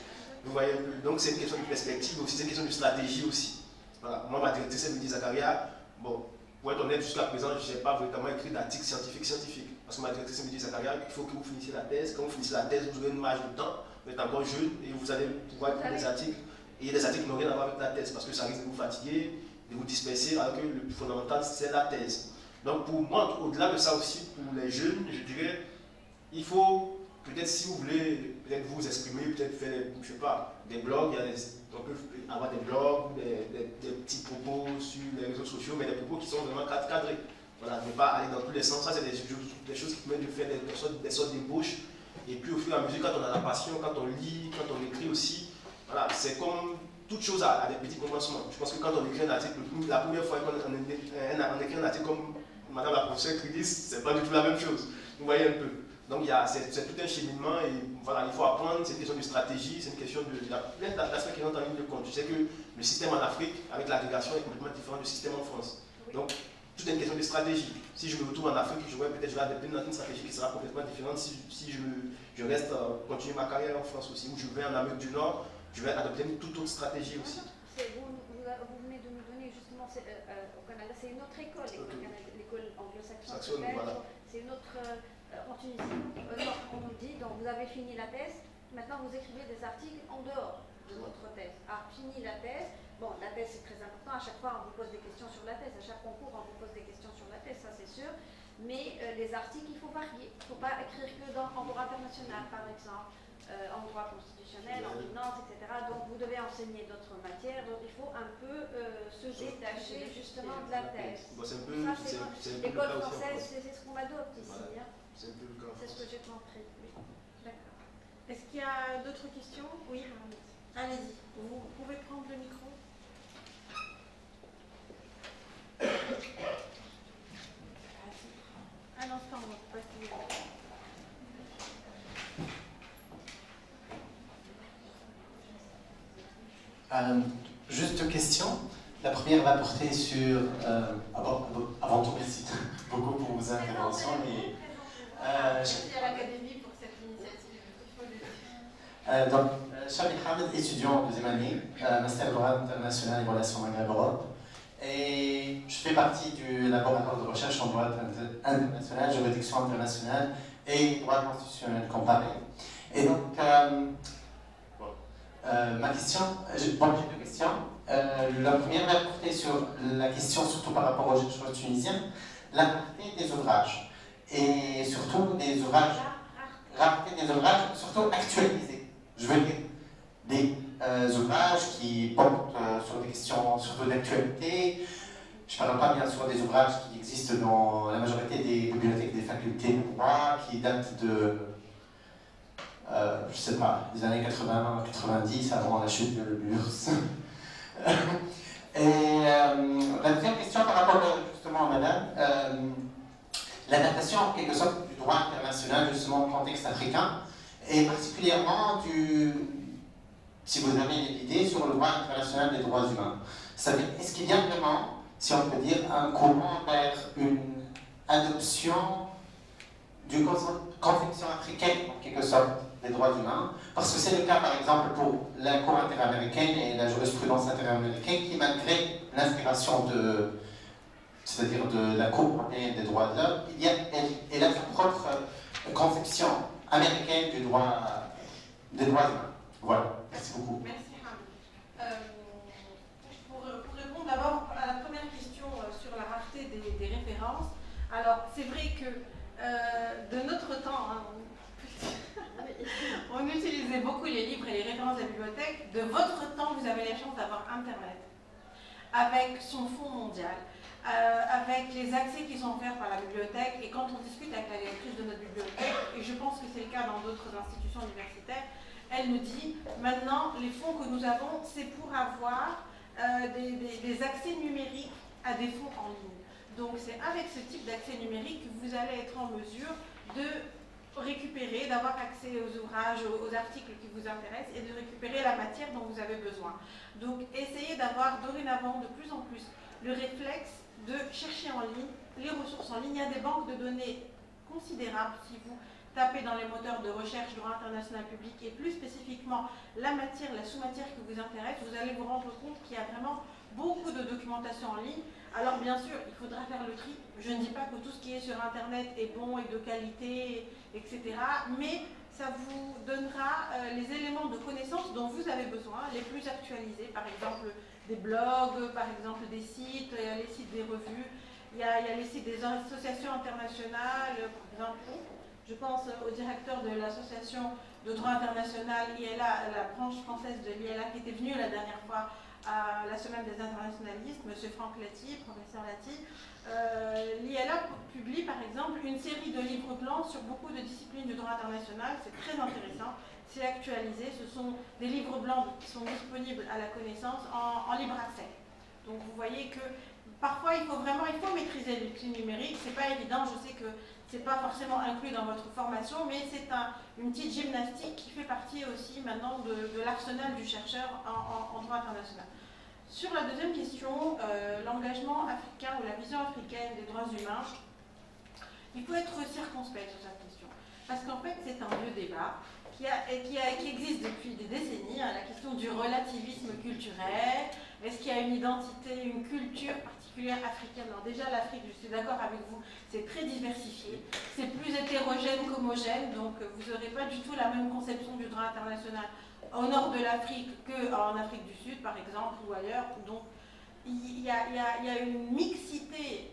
Vous voyez, donc c'est une question de perspective aussi, c'est une question de stratégie aussi. Voilà. Moi, ma directrice me dit, Zakaria, bon, pour être honnête, jusqu'à présent, je n'ai pas véritablement écrit d'articles scientifiques. Parce que ma directrice me dit, Zakaria, il faut que vous finissiez la thèse. Quand vous finissez la thèse, vous aurez une marge de temps. Vous êtes encore jeune et vous allez pouvoir écrire des articles. Et il y a des articles qui n'ont rien à voir avec la thèse parce que ça risque de vous fatiguer, de vous disperser, alors que le plus fondamental, c'est la thèse. Donc pour moi, au-delà de ça aussi, pour les jeunes, je dirais, il faut, peut-être si vous voulez, peut-être vous exprimer, peut-être faire, je sais pas, des blogs, on peut avoir des blogs, des petits propos sur les réseaux sociaux, mais des propos qui sont vraiment cadrés. Voilà, ne pas aller dans tous les sens. Ça, c'est des choses qui permettent de faire des sortes d'ébauches. Et puis au fur et à mesure, quand on a la passion, quand on lit, quand on écrit aussi, voilà, c'est comme toute chose à des petits commencements. Je pense que quand on écrit un article, la première fois qu'on écrit un article comme madame la professeure Cridis, c'est pas du tout la même chose. Vous voyez un peu. Donc c'est tout un cheminement et voilà, il faut apprendre, c'est une question de stratégie, c'est une question de plein d'aspects qui rentrent en ligne de compte. Je sais que le système en Afrique, avec l'agrégation, est complètement différent du système en France. Donc, tout est une question de stratégie. Si je me retrouve en Afrique, je vais adopter une stratégie qui sera complètement différente. Si je reste, continuer ma carrière en France aussi, ou je vais en Amérique du Nord, je vais adopter une toute autre stratégie aussi. Vous venez de nous donner justement, au Canada, c'est une autre école, l'école anglo-saxonne. Voilà. C'est une autre, en Tunisie, on nous dit, donc vous avez fini la thèse, maintenant vous écrivez des articles en dehors de votre thèse. Ah, fini la thèse, bon, la thèse c'est très important, à chaque fois on vous pose des questions sur la thèse, à chaque concours on vous pose des questions sur la thèse, ça c'est sûr, mais les articles il faut varier, il ne faut pas écrire que en droit international par exemple, en droit constitutionnel, en finance, etc. Donc vous devez enseigner d'autres matières, donc il faut un peu se détacher justement de la thèse. Bon, l'école française, c'est ce qu'on adopte ici. Voilà. Hein. C'est ce que j'ai compris. Oui. D'accord. Est-ce qu'il y a d'autres questions? Oui, allez-y. Vous pouvez prendre le micro. Un instant, on va passer. Juste deux questions. La première va porter sur... avant tout, merci beaucoup pour vos interventions. Merci à l'Académie pour cette initiative, il faut le dire. Donc, Chabi Hamid, étudiant en deuxième année, Master droit international et relations Maghreb-Europe. Et je fais partie du laboratoire de recherche en droit international, juridiction internationale et droit constitutionnel comparé. Et donc, ma question, j'ai deux questions. La première va porter sur la question, surtout par rapport aux chercheurs tunisiens, la rareté des ouvrages. Et surtout des ouvrages, rareté des ouvrages, surtout actualisés. Je veux dire, des ouvrages qui portent sur des questions surtout d'actualité. Je ne parle pas bien sûr des ouvrages qui existent dans la majorité des bibliothèques des facultés de droit, qui datent de, je ne sais pas, des années 80-90, avant la chute de l'URSS. Et la deuxième question par rapport justement à madame, l'adaptation en quelque sorte du droit international justement au contexte africain, et particulièrement si vous avez une idée sur le droit international des droits humains. C'est-à-dire, est-ce qu'il y a vraiment, si on peut dire, un courant vers une adoption d'une conception africaine, en quelque sorte, des droits humains? Parce que c'est le cas, par exemple, pour la Cour interaméricaine et la jurisprudence interaméricaine, qui, malgré l'inspiration c'est-à-dire de la Cour européenne des droits de l'homme, elle a sa propre conception américaine des droits humains. Voilà, merci beaucoup. Merci Hamid. Pour répondre d'abord à la première question sur la rareté des références, alors c'est vrai que de notre temps, on utilisait beaucoup les livres et les références de la bibliothèque. De votre temps, vous avez la chance d'avoir Internet, avec son fonds mondial, avec les accès qui sont offerts par la bibliothèque. Et quand on discute avec la directrice de notre bibliothèque, et je pense que c'est le cas dans d'autres institutions universitaires, elle nous dit, maintenant, les fonds que nous avons, c'est pour avoir des accès numériques à des fonds en ligne. Donc c'est avec ce type d'accès numérique que vous allez être en mesure de récupérer, d'avoir accès aux ouvrages, aux articles qui vous intéressent et de récupérer la matière dont vous avez besoin. Donc essayez d'avoir dorénavant de plus en plus le réflexe de chercher en ligne les ressources en ligne. Il y a des banques de données considérables. Si vous tapez dans les moteurs de recherche droit international public et plus spécifiquement la matière, la sous-matière qui vous intéresse, vous allez vous rendre compte qu'il y a vraiment beaucoup de documentation en ligne. Alors bien sûr, il faudra faire le tri. Je ne dis pas que tout ce qui est sur Internet est bon et de qualité, etc. Mais ça vous donnera les éléments de connaissance dont vous avez besoin, les plus actualisés. Par exemple, des blogs, par exemple des sites, il y a les sites des revues, il y a les sites des associations internationales, par exemple. Je pense au directeur de l'association de droit international ILA, la branche française de l'ILA, qui était venu la dernière fois à la semaine des internationalistes, M. Franck Lati, professeur Lati. L'ILA publie par exemple une série de livres blancs sur beaucoup de disciplines du droit international. C'est très intéressant, c'est actualisé. Ce sont des livres blancs qui sont disponibles à la connaissance en libre accès. Donc vous voyez que parfois il faut maîtriser l'outil numérique, c'est pas évident, je sais que c'est pas forcément inclus dans votre formation, mais c'est une petite gymnastique qui fait partie aussi maintenant de l'arsenal du chercheur en droit international. Sur la deuxième question, l'engagement africain ou la vision africaine des droits humains, il faut être circonspect sur cette question. Parce qu'en fait, c'est un vieux débat qui existe depuis des décennies, hein, la question du relativisme culturel. Est-ce qu'il y a une identité, une culture particulière africaine? Alors déjà, l'Afrique, je suis d'accord avec vous, c'est très diversifié, c'est plus hétérogène qu'homogène, donc vous n'aurez pas du tout la même conception du droit international au nord de l'Afrique qu'en Afrique du Sud, par exemple, ou ailleurs. Donc il y a une mixité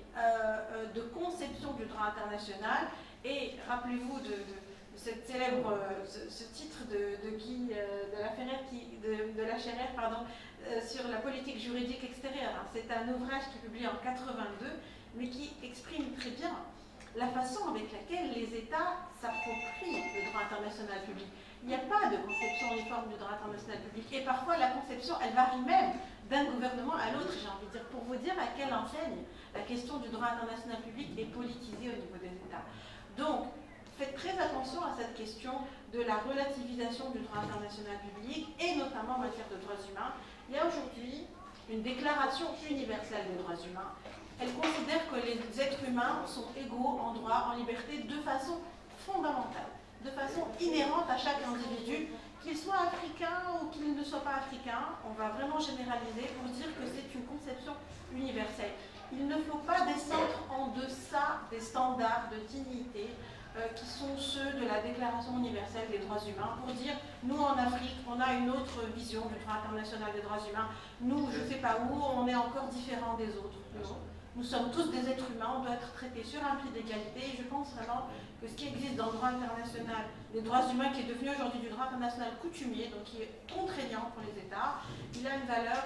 de conception du droit international, et rappelez-vous de cette célèbre, ce titre de la Ferrer, pardon, sur la politique juridique extérieure. C'est un ouvrage qui est publié en 82, mais qui exprime très bien la façon avec laquelle les États s'approprient le droit international public. Il n'y a pas de conception uniforme du droit international public, et parfois la conception, elle varie même d'un gouvernement à l'autre, j'ai envie de dire, pour vous dire à quelle enseigne la question du droit international public est politisée au niveau des États. Donc, faites très attention à cette question de la relativisation du droit international public, et notamment en matière de droits humains. Il y a aujourd'hui une déclaration universelle des droits humains. Elle considère que les êtres humains sont égaux en droit, en liberté, de façon fondamentale, de façon inhérente à chaque individu, qu'il soit africain ou qu'il ne soit pas africain. On va vraiment généraliser pour dire que c'est une conception universelle. Il ne faut pas descendre en deçà des standards de dignité qui sont ceux de la Déclaration universelle des droits humains, pour dire, nous en Afrique, on a une autre vision du droit international des droits humains. Nous, je ne sais pas où, on est encore différents des autres. Nous sommes tous des êtres humains, on doit être traités sur un pied d'égalité, et je pense vraiment que ce qui existe dans le droit international des droits humains, qui est devenu aujourd'hui du droit international coutumier, donc qui est contraignant pour les États, il a une valeur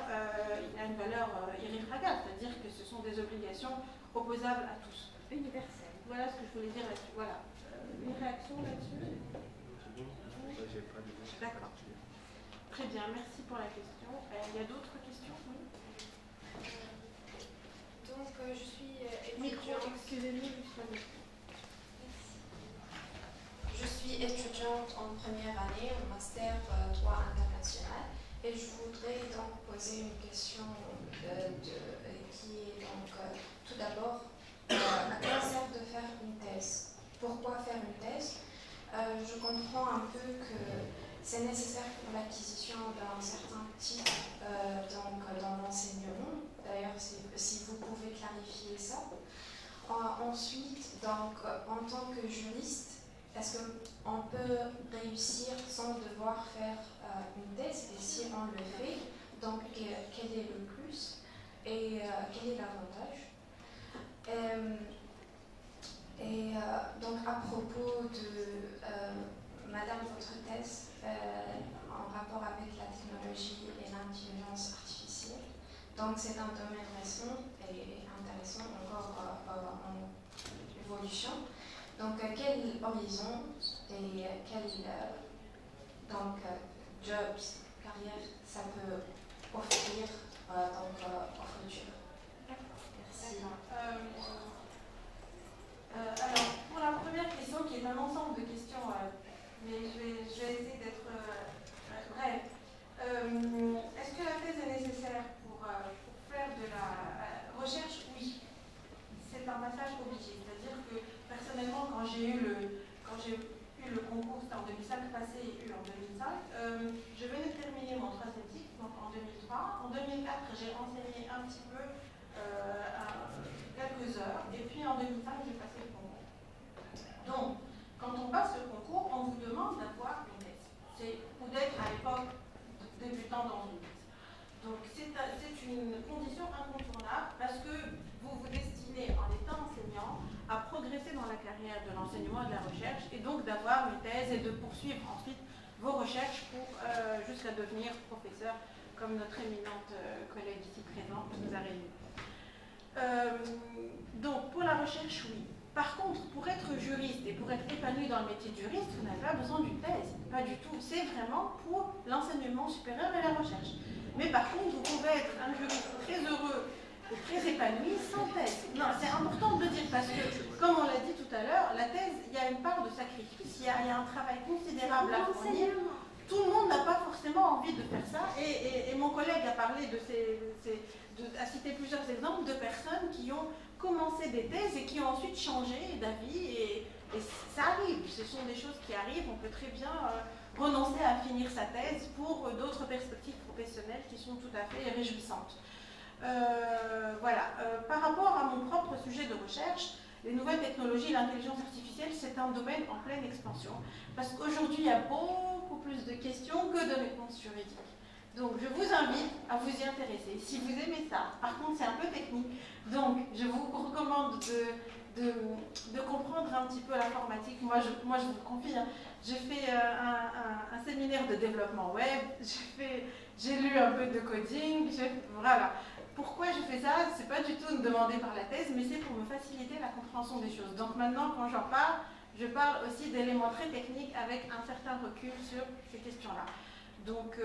irréfragable, c'est-à-dire que ce sont des obligations opposables à tous. Universel. Voilà ce que je voulais dire là-dessus. Voilà. Une réaction là-dessus? D'accord. Très bien, merci pour la question. Il y a d'autres questions? Oui. Donc, je suis étudiante. Excusez-moi, je suis étudiante en première année en master droit international, et je voudrais donc poser une question qui est donc tout d'abord, à quoi sert de faire une thèse? Pourquoi faire une thèse? Je comprends un peu que c'est nécessaire pour l'acquisition d'un certain type dans l'enseignement. D'ailleurs, si vous pouvez clarifier ça. Ensuite, donc, en tant que juriste, est-ce qu'on peut réussir sans devoir faire une thèse? Et si on le fait, donc quel est le plus et quel est l'avantage? Donc, à propos de Madame, votre thèse en rapport avec la technologie et l'intelligence artificielle, donc c'est un domaine récent et intéressant, encore en évolution. Donc, quel horizon et quel jobs, carrière, ça peut offrir au futur? Merci. Alors, pour la première question, qui est un ensemble de questions, mais je vais essayer d'être brève. Est-ce que la thèse est nécessaire pour faire de la recherche? Oui. C'est un passage obligé. C'est-à-dire que, personnellement, quand j'ai eu le concours, c'était en 2005, passé et eu en 2005, je venais de terminer mon troisième cycle, donc en 2003. En 2004, j'ai enseigné un petit peu quelques heures, et puis en 2005, j'ai passé le concours. Donc, quand on passe le concours, on vous demande d'avoir une thèse, ou d'être à l'époque débutant dans une thèse. Donc, c'est une condition incontournable, parce que vous vous destinez, en étant enseignant, à progresser dans la carrière de l'enseignement et de la recherche, et donc d'avoir une thèse et de poursuivre ensuite vos recherches jusqu'à devenir professeur, comme notre éminente collègue ici présente nous a réunis. Donc, pour la recherche, oui. Par contre, pour être juriste et pour être épanoui dans le métier de juriste, vous n'avez pas besoin d'une thèse. Pas du tout. C'est vraiment pour l'enseignement supérieur et la recherche. Mais par contre, vous pouvez être un juriste très heureux et très épanoui sans thèse. Non, c'est important de le dire parce que, comme on l'a dit tout à l'heure, la thèse, il y a une part de sacrifice, il y a un travail considérable à fournir. Tout le monde n'a pas forcément envie de faire ça. Et mon collègue a parlé a cité plusieurs exemples de personnes qui ont commencé des thèses et qui ont ensuite changé d'avis. Et ça arrive, ce sont des choses qui arrivent. On peut très bien renoncer à finir sa thèse pour d'autres perspectives professionnelles qui sont tout à fait réjouissantes. Voilà. Par rapport à mon propre sujet de recherche, les nouvelles technologies, l'intelligence artificielle, c'est un domaine en pleine expansion. Parce qu'aujourd'hui, il y a beaucoup plus de questions que de réponses juridiques. Donc, je vous invite à vous y intéresser. Si vous aimez ça, par contre, c'est un peu technique. Donc, je vous recommande de comprendre un petit peu l'informatique. Moi, je vous le confie, hein, j'ai fait un séminaire de développement web, j'ai lu un peu de coding, voilà. Pourquoi je fais ça? C'est pas du tout demandé par la thèse, mais c'est pour me faciliter la compréhension des choses. Donc maintenant, quand j'en parle, je parle aussi d'éléments très techniques avec un certain recul sur ces questions-là. Donc,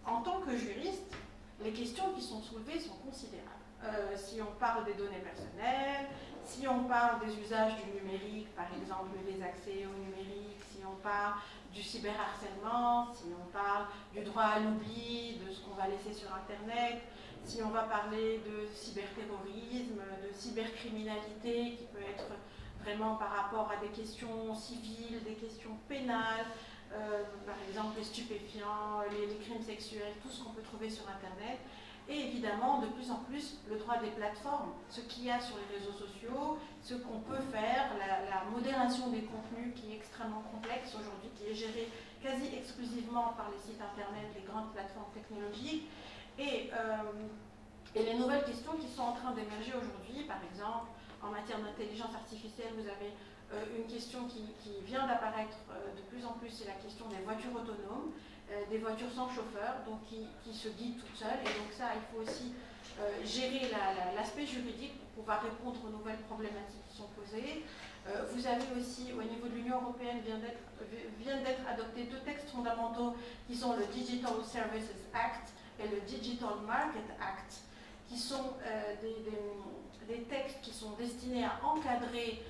en tant que juriste, les questions qui sont soulevées sont considérables. Si on parle des données personnelles, si on parle des usages du numérique, par exemple les accès au numérique, si on parle du cyberharcèlement, si on parle du droit à l'oubli, de ce qu'on va laisser sur Internet, si on va parler de cyberterrorisme, de cybercriminalité, qui peut être vraiment par rapport à des questions civiles, des questions pénales, par exemple les stupéfiants, les crimes sexuels, tout ce qu'on peut trouver sur Internet. Et évidemment, de plus en plus, le droit des plateformes, ce qu'il y a sur les réseaux sociaux, ce qu'on peut faire, la modération des contenus qui est extrêmement complexe aujourd'hui, qui est gérée quasi exclusivement par les sites Internet, les grandes plateformes technologiques. Et les nouvelles questions qui sont en train d'émerger aujourd'hui, par exemple, en matière d'intelligence artificielle, vous avez une question qui vient d'apparaître de plus en plus, c'est la question des voitures autonomes. Des voitures sans chauffeur, donc qui se guident toutes seules. Et donc ça, il faut aussi gérer l'aspect juridique pour pouvoir répondre aux nouvelles problématiques qui sont posées. Vous avez aussi, au niveau de l'Union européenne, viennent d'être adoptés deux textes fondamentaux qui sont le Digital Services Act et le Digital Market Act, qui sont des textes qui sont destinés à encadrer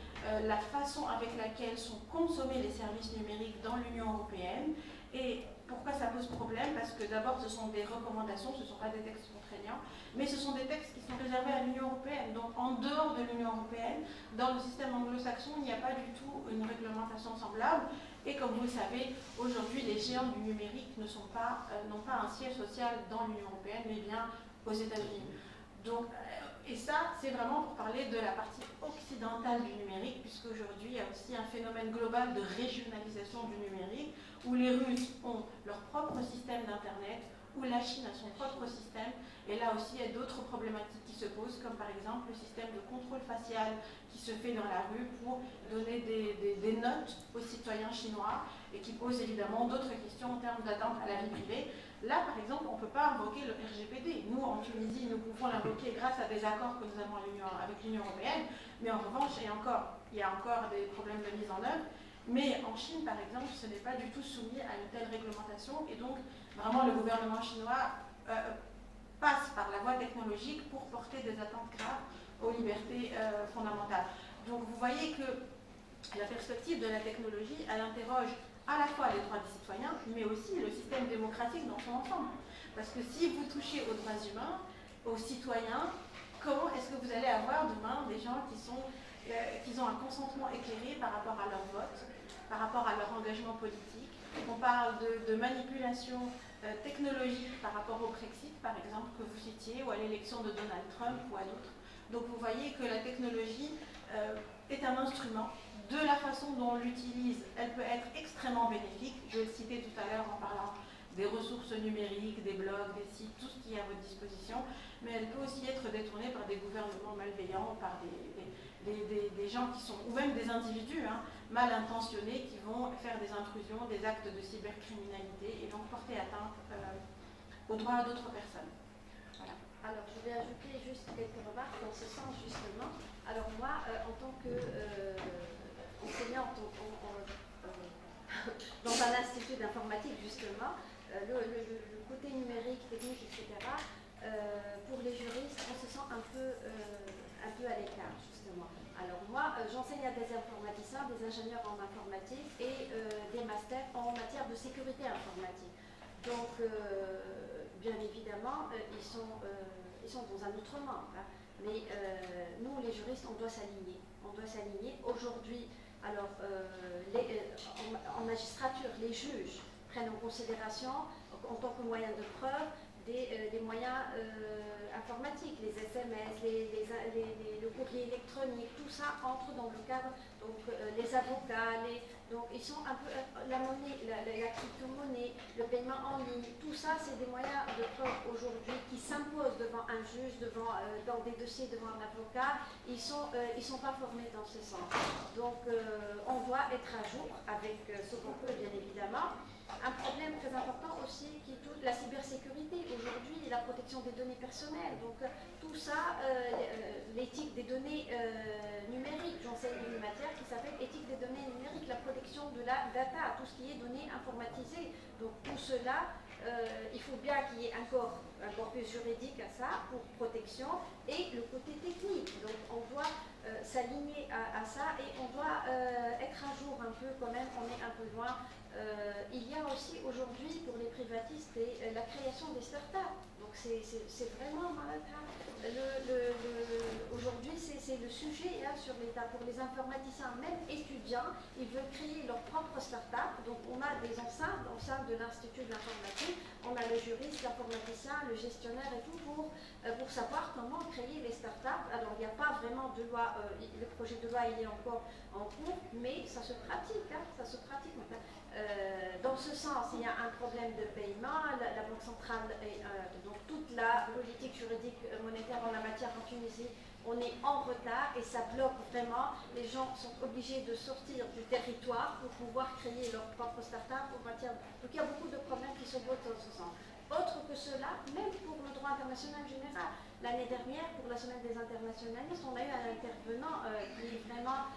la façon avec laquelle sont consommés les services numériques dans l'Union européenne. Et pourquoi ça pose problème? Parce que d'abord, ce sont des recommandations, ce ne sont pas des textes contraignants, mais ce sont des textes qui sont réservés à l'Union européenne. Donc, en dehors de l'Union européenne, dans le système anglo-saxon, il n'y a pas du tout une réglementation semblable. Et comme vous le savez, aujourd'hui, les géants du numérique n'ont pas un siège social dans l'Union européenne, mais bien aux États-Unis. Donc, et ça, c'est vraiment pour parler de la partie occidentale du numérique, puisqu'aujourd'hui, il y a aussi un phénomène global de régionalisation du numérique, où les Russes ont leur propre système d'Internet, où la Chine a son propre système, et là aussi, il y a d'autres problématiques qui se posent, comme par exemple le système de contrôle facial qui se fait dans la rue pour donner des notes aux citoyens chinois, et qui pose évidemment d'autres questions en termes d'atteinte à la vie privée. Là, par exemple, on ne peut pas invoquer le RGPD. Nous, en Tunisie, nous pouvons l'invoquer grâce à des accords que nous avons avec l'Union européenne, mais en revanche, il y a encore des problèmes de mise en œuvre. Mais en Chine, par exemple, ce n'est pas du tout soumis à une telle réglementation, et donc, vraiment, le gouvernement chinois passe par la voie technologique pour porter des atteintes graves aux libertés fondamentales. Donc, vous voyez que la perspective de la technologie, elle interroge à la fois les droits des citoyens, mais aussi le système démocratique dans son ensemble. Parce que si vous touchez aux droits humains, aux citoyens, comment est-ce que vous allez avoir demain des gens qui ont un consentement éclairé par rapport à leur vote, par rapport à leur engagement politique? On parle de manipulation technologique par rapport au Brexit, par exemple, que vous citiez, ou à l'élection de Donald Trump ou à d'autres. Donc vous voyez que la technologie est un instrument. De la façon dont on l'utilise, elle peut être extrêmement bénéfique. Je le citais tout à l'heure en parlant des ressources numériques, des blogs, des sites, tout ce qui est à votre disposition. Mais elle peut aussi être détournée par des gouvernements malveillants, par des gens qui sont, ou même des individus mal intentionnés qui vont faire des intrusions, des actes de cybercriminalité et donc porter atteinte aux droits d'autres personnes. Voilà. Alors, je vais ajouter juste quelques remarques dans ce sens, justement. Alors, moi, en tant que enseignante dans un institut d'informatique, justement, le côté numérique, technique, etc., pour les juristes, on se sent un peu à l'écart, justement. Alors moi, j'enseigne à des informaticiens, des ingénieurs en informatique et des masters en matière de sécurité informatique. Donc, bien évidemment, ils sont dans un autre monde. Hein. Mais nous, les juristes, on doit s'aligner. On doit s'aligner. Aujourd'hui, alors, en magistrature, les juges prennent en considération, en tant que moyen de preuve, des moyens informatiques, les SMS, le courrier électronique, tout ça entre dans le cadre, donc les avocats, donc ils sont un peu, la monnaie, la crypto-monnaie, le paiement en ligne, tout ça c'est des moyens de preuve aujourd'hui qui s'imposent devant un juge, dans des dossiers devant un avocat, ils sont pas formés dans ce sens. Donc on doit être à jour avec ce qu'on peut bien évidemment. Un problème très important aussi qui touche la cybersécurité aujourd'hui, la protection des données personnelles. Donc tout ça, l'éthique des données numériques, j'enseigne une matière qui s'appelle éthique des données numériques, la protection de la data, tout ce qui est données informatisées. Donc tout cela, il faut bien qu'il y ait un corpus juridique à ça pour protection et le côté technique. Donc on doit s'aligner à ça et on doit être à jour un peu quand même, on est un peu loin. Il y a aussi aujourd'hui pour les privatistes la création des startups. Donc c'est vraiment aujourd'hui c'est le sujet hein, sur l'État. Pour les informaticiens, même étudiants, ils veulent créer leur propre start-up. Donc on a des enceintes au sein de l'Institut de l'informatique, on a le juriste, l'informaticien, le gestionnaire et tout pour savoir comment créer les start-up. Alors il n'y a pas vraiment de loi, le projet de loi il est encore en cours, mais ça se pratique, hein, ça se pratique. Dans ce sens, il y a un problème de paiement. La Banque centrale, donc toute la politique juridique monétaire en la matière en Tunisie, on est en retard et ça bloque vraiment. Les gens sont obligés de sortir du territoire pour pouvoir créer leur propre start-up en matière. Donc il y a beaucoup de problèmes qui se posent dans ce sens. Autre que cela, même pour le droit international général. L'année dernière, pour la semaine des internationalistes, on a eu un intervenant qui est vraiment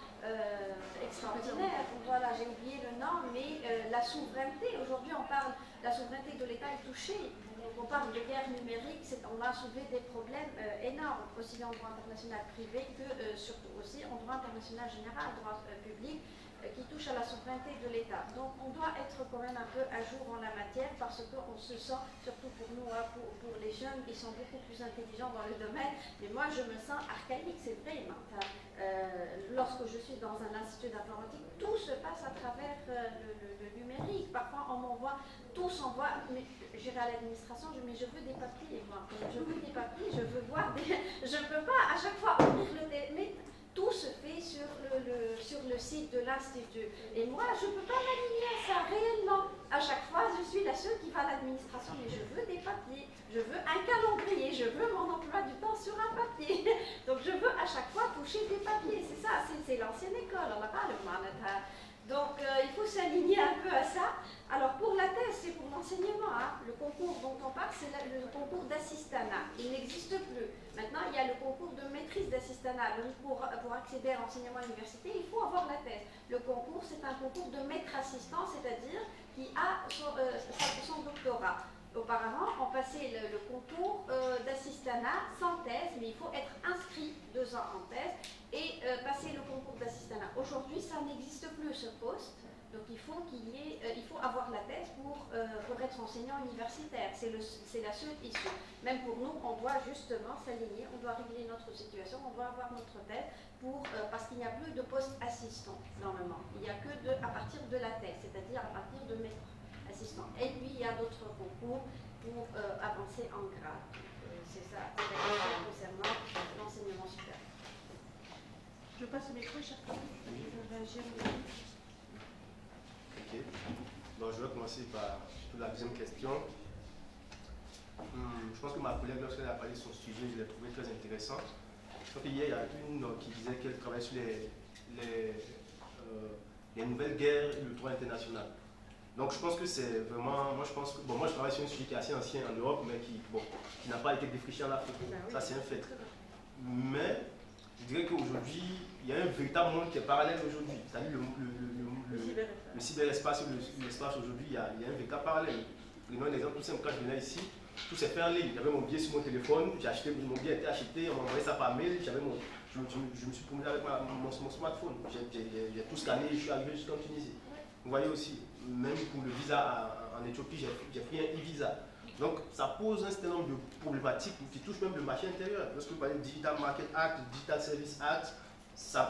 extraordinaire. Voilà, j'ai oublié le nom, mais la souveraineté, aujourd'hui on parle, la souveraineté de l'État est touchée. Donc on parle de guerre numérique, on va soulever des problèmes énormes, aussi bien en droit international privé que surtout aussi en droit international général, droit public, qui touche à la souveraineté de l'État. Donc on doit être quand même un peu à jour en la matière parce qu'on se sent, surtout pour nous, hein, pour les jeunes, ils sont beaucoup plus intelligents dans le domaine, mais moi je me sens archaïque, c'est vrai. Lorsque je suis dans un institut d'informatique, tout se passe à travers le numérique. Parfois on m'envoie, tout s'envoie, mais j'irai à l'administration, mais je veux des papiers, moi. Je veux des papiers, je veux voir des... Je ne peux pas à chaque fois ouvrir le... Mais tout se fait sur le site de l'Institut. Et moi, je ne peux pas m'aligner à ça réellement. À chaque fois, je suis la seule qui va à l'administration, mais je veux des papiers, je veux un calendrier, je veux mon emploi du temps sur un papier. Donc je veux à chaque fois toucher des papiers. C'est ça, c'est l'ancienne école, on n'a pas le mandat. Donc il faut s'aligner un peu à ça. Alors pour la thèse, c'est pour l'enseignement. Hein. Le concours dont on parle, c'est le concours d'assistanat. Il n'existe plus. Maintenant, il y a le concours de maîtrise d'assistanat. Pour accéder à l'enseignement à l'université, il faut avoir la thèse. Le concours, c'est un concours de maître assistant, c'est-à-dire qui a son doctorat. Auparavant, on passait le concours d'assistanat sans thèse, mais il faut être inscrit 2 ans en thèse et passer le concours d'assistanat. Aujourd'hui, ça n'existe plus ce poste, donc il faut avoir la thèse pour être enseignant universitaire. C'est la seule issue. Même pour nous, on doit justement s'aligner, on doit régler notre situation, on doit avoir notre thèse parce qu'il n'y a plus de poste assistant normalement. Il n'y a que à partir de la thèse, c'est-à-dire à partir de maître assistant. Et puis il y a d'autres concours pour avancer en grade. C'est ça, concernant l'enseignement supérieur. Je passe au micro, cher collègue. Ok. Donc je vais commencer par la deuxième question. Je pense que ma collègue, lorsqu'elle a parlé de son sujet, je l'ai trouvé très intéressant. Je crois qu'hier, il y a une qui disait qu'elle travaille sur les nouvelles guerres et le droit international. Donc je pense que c'est vraiment, moi je travaille sur un sujet qui est assez ancien en Europe, mais qui n'a pas été défriché en Afrique. Ça c'est un fait. Mais je dirais qu'aujourd'hui, il y a un véritable monde qui est parallèle aujourd'hui. C'est-à-dire le cyberespace ou l'espace aujourd'hui, il y a un véritable parallèle. prenons un exemple tout simple, quand je venais ici, tout s'est fait en ligne. J'avais mon billet sur mon téléphone, mon billet était acheté, on m'a envoyé ça par mail, je me suis promené avec mon smartphone. J'ai tout scanné, je suis arrivé jusqu'en Tunisie. Vous voyez aussi, même pour le visa en Éthiopie, j'ai pris un e-visa. Donc ça pose un certain nombre de problématiques qui touchent même le marché intérieur. Lorsque vous parlez de Digital Market Act, Digital Service Act,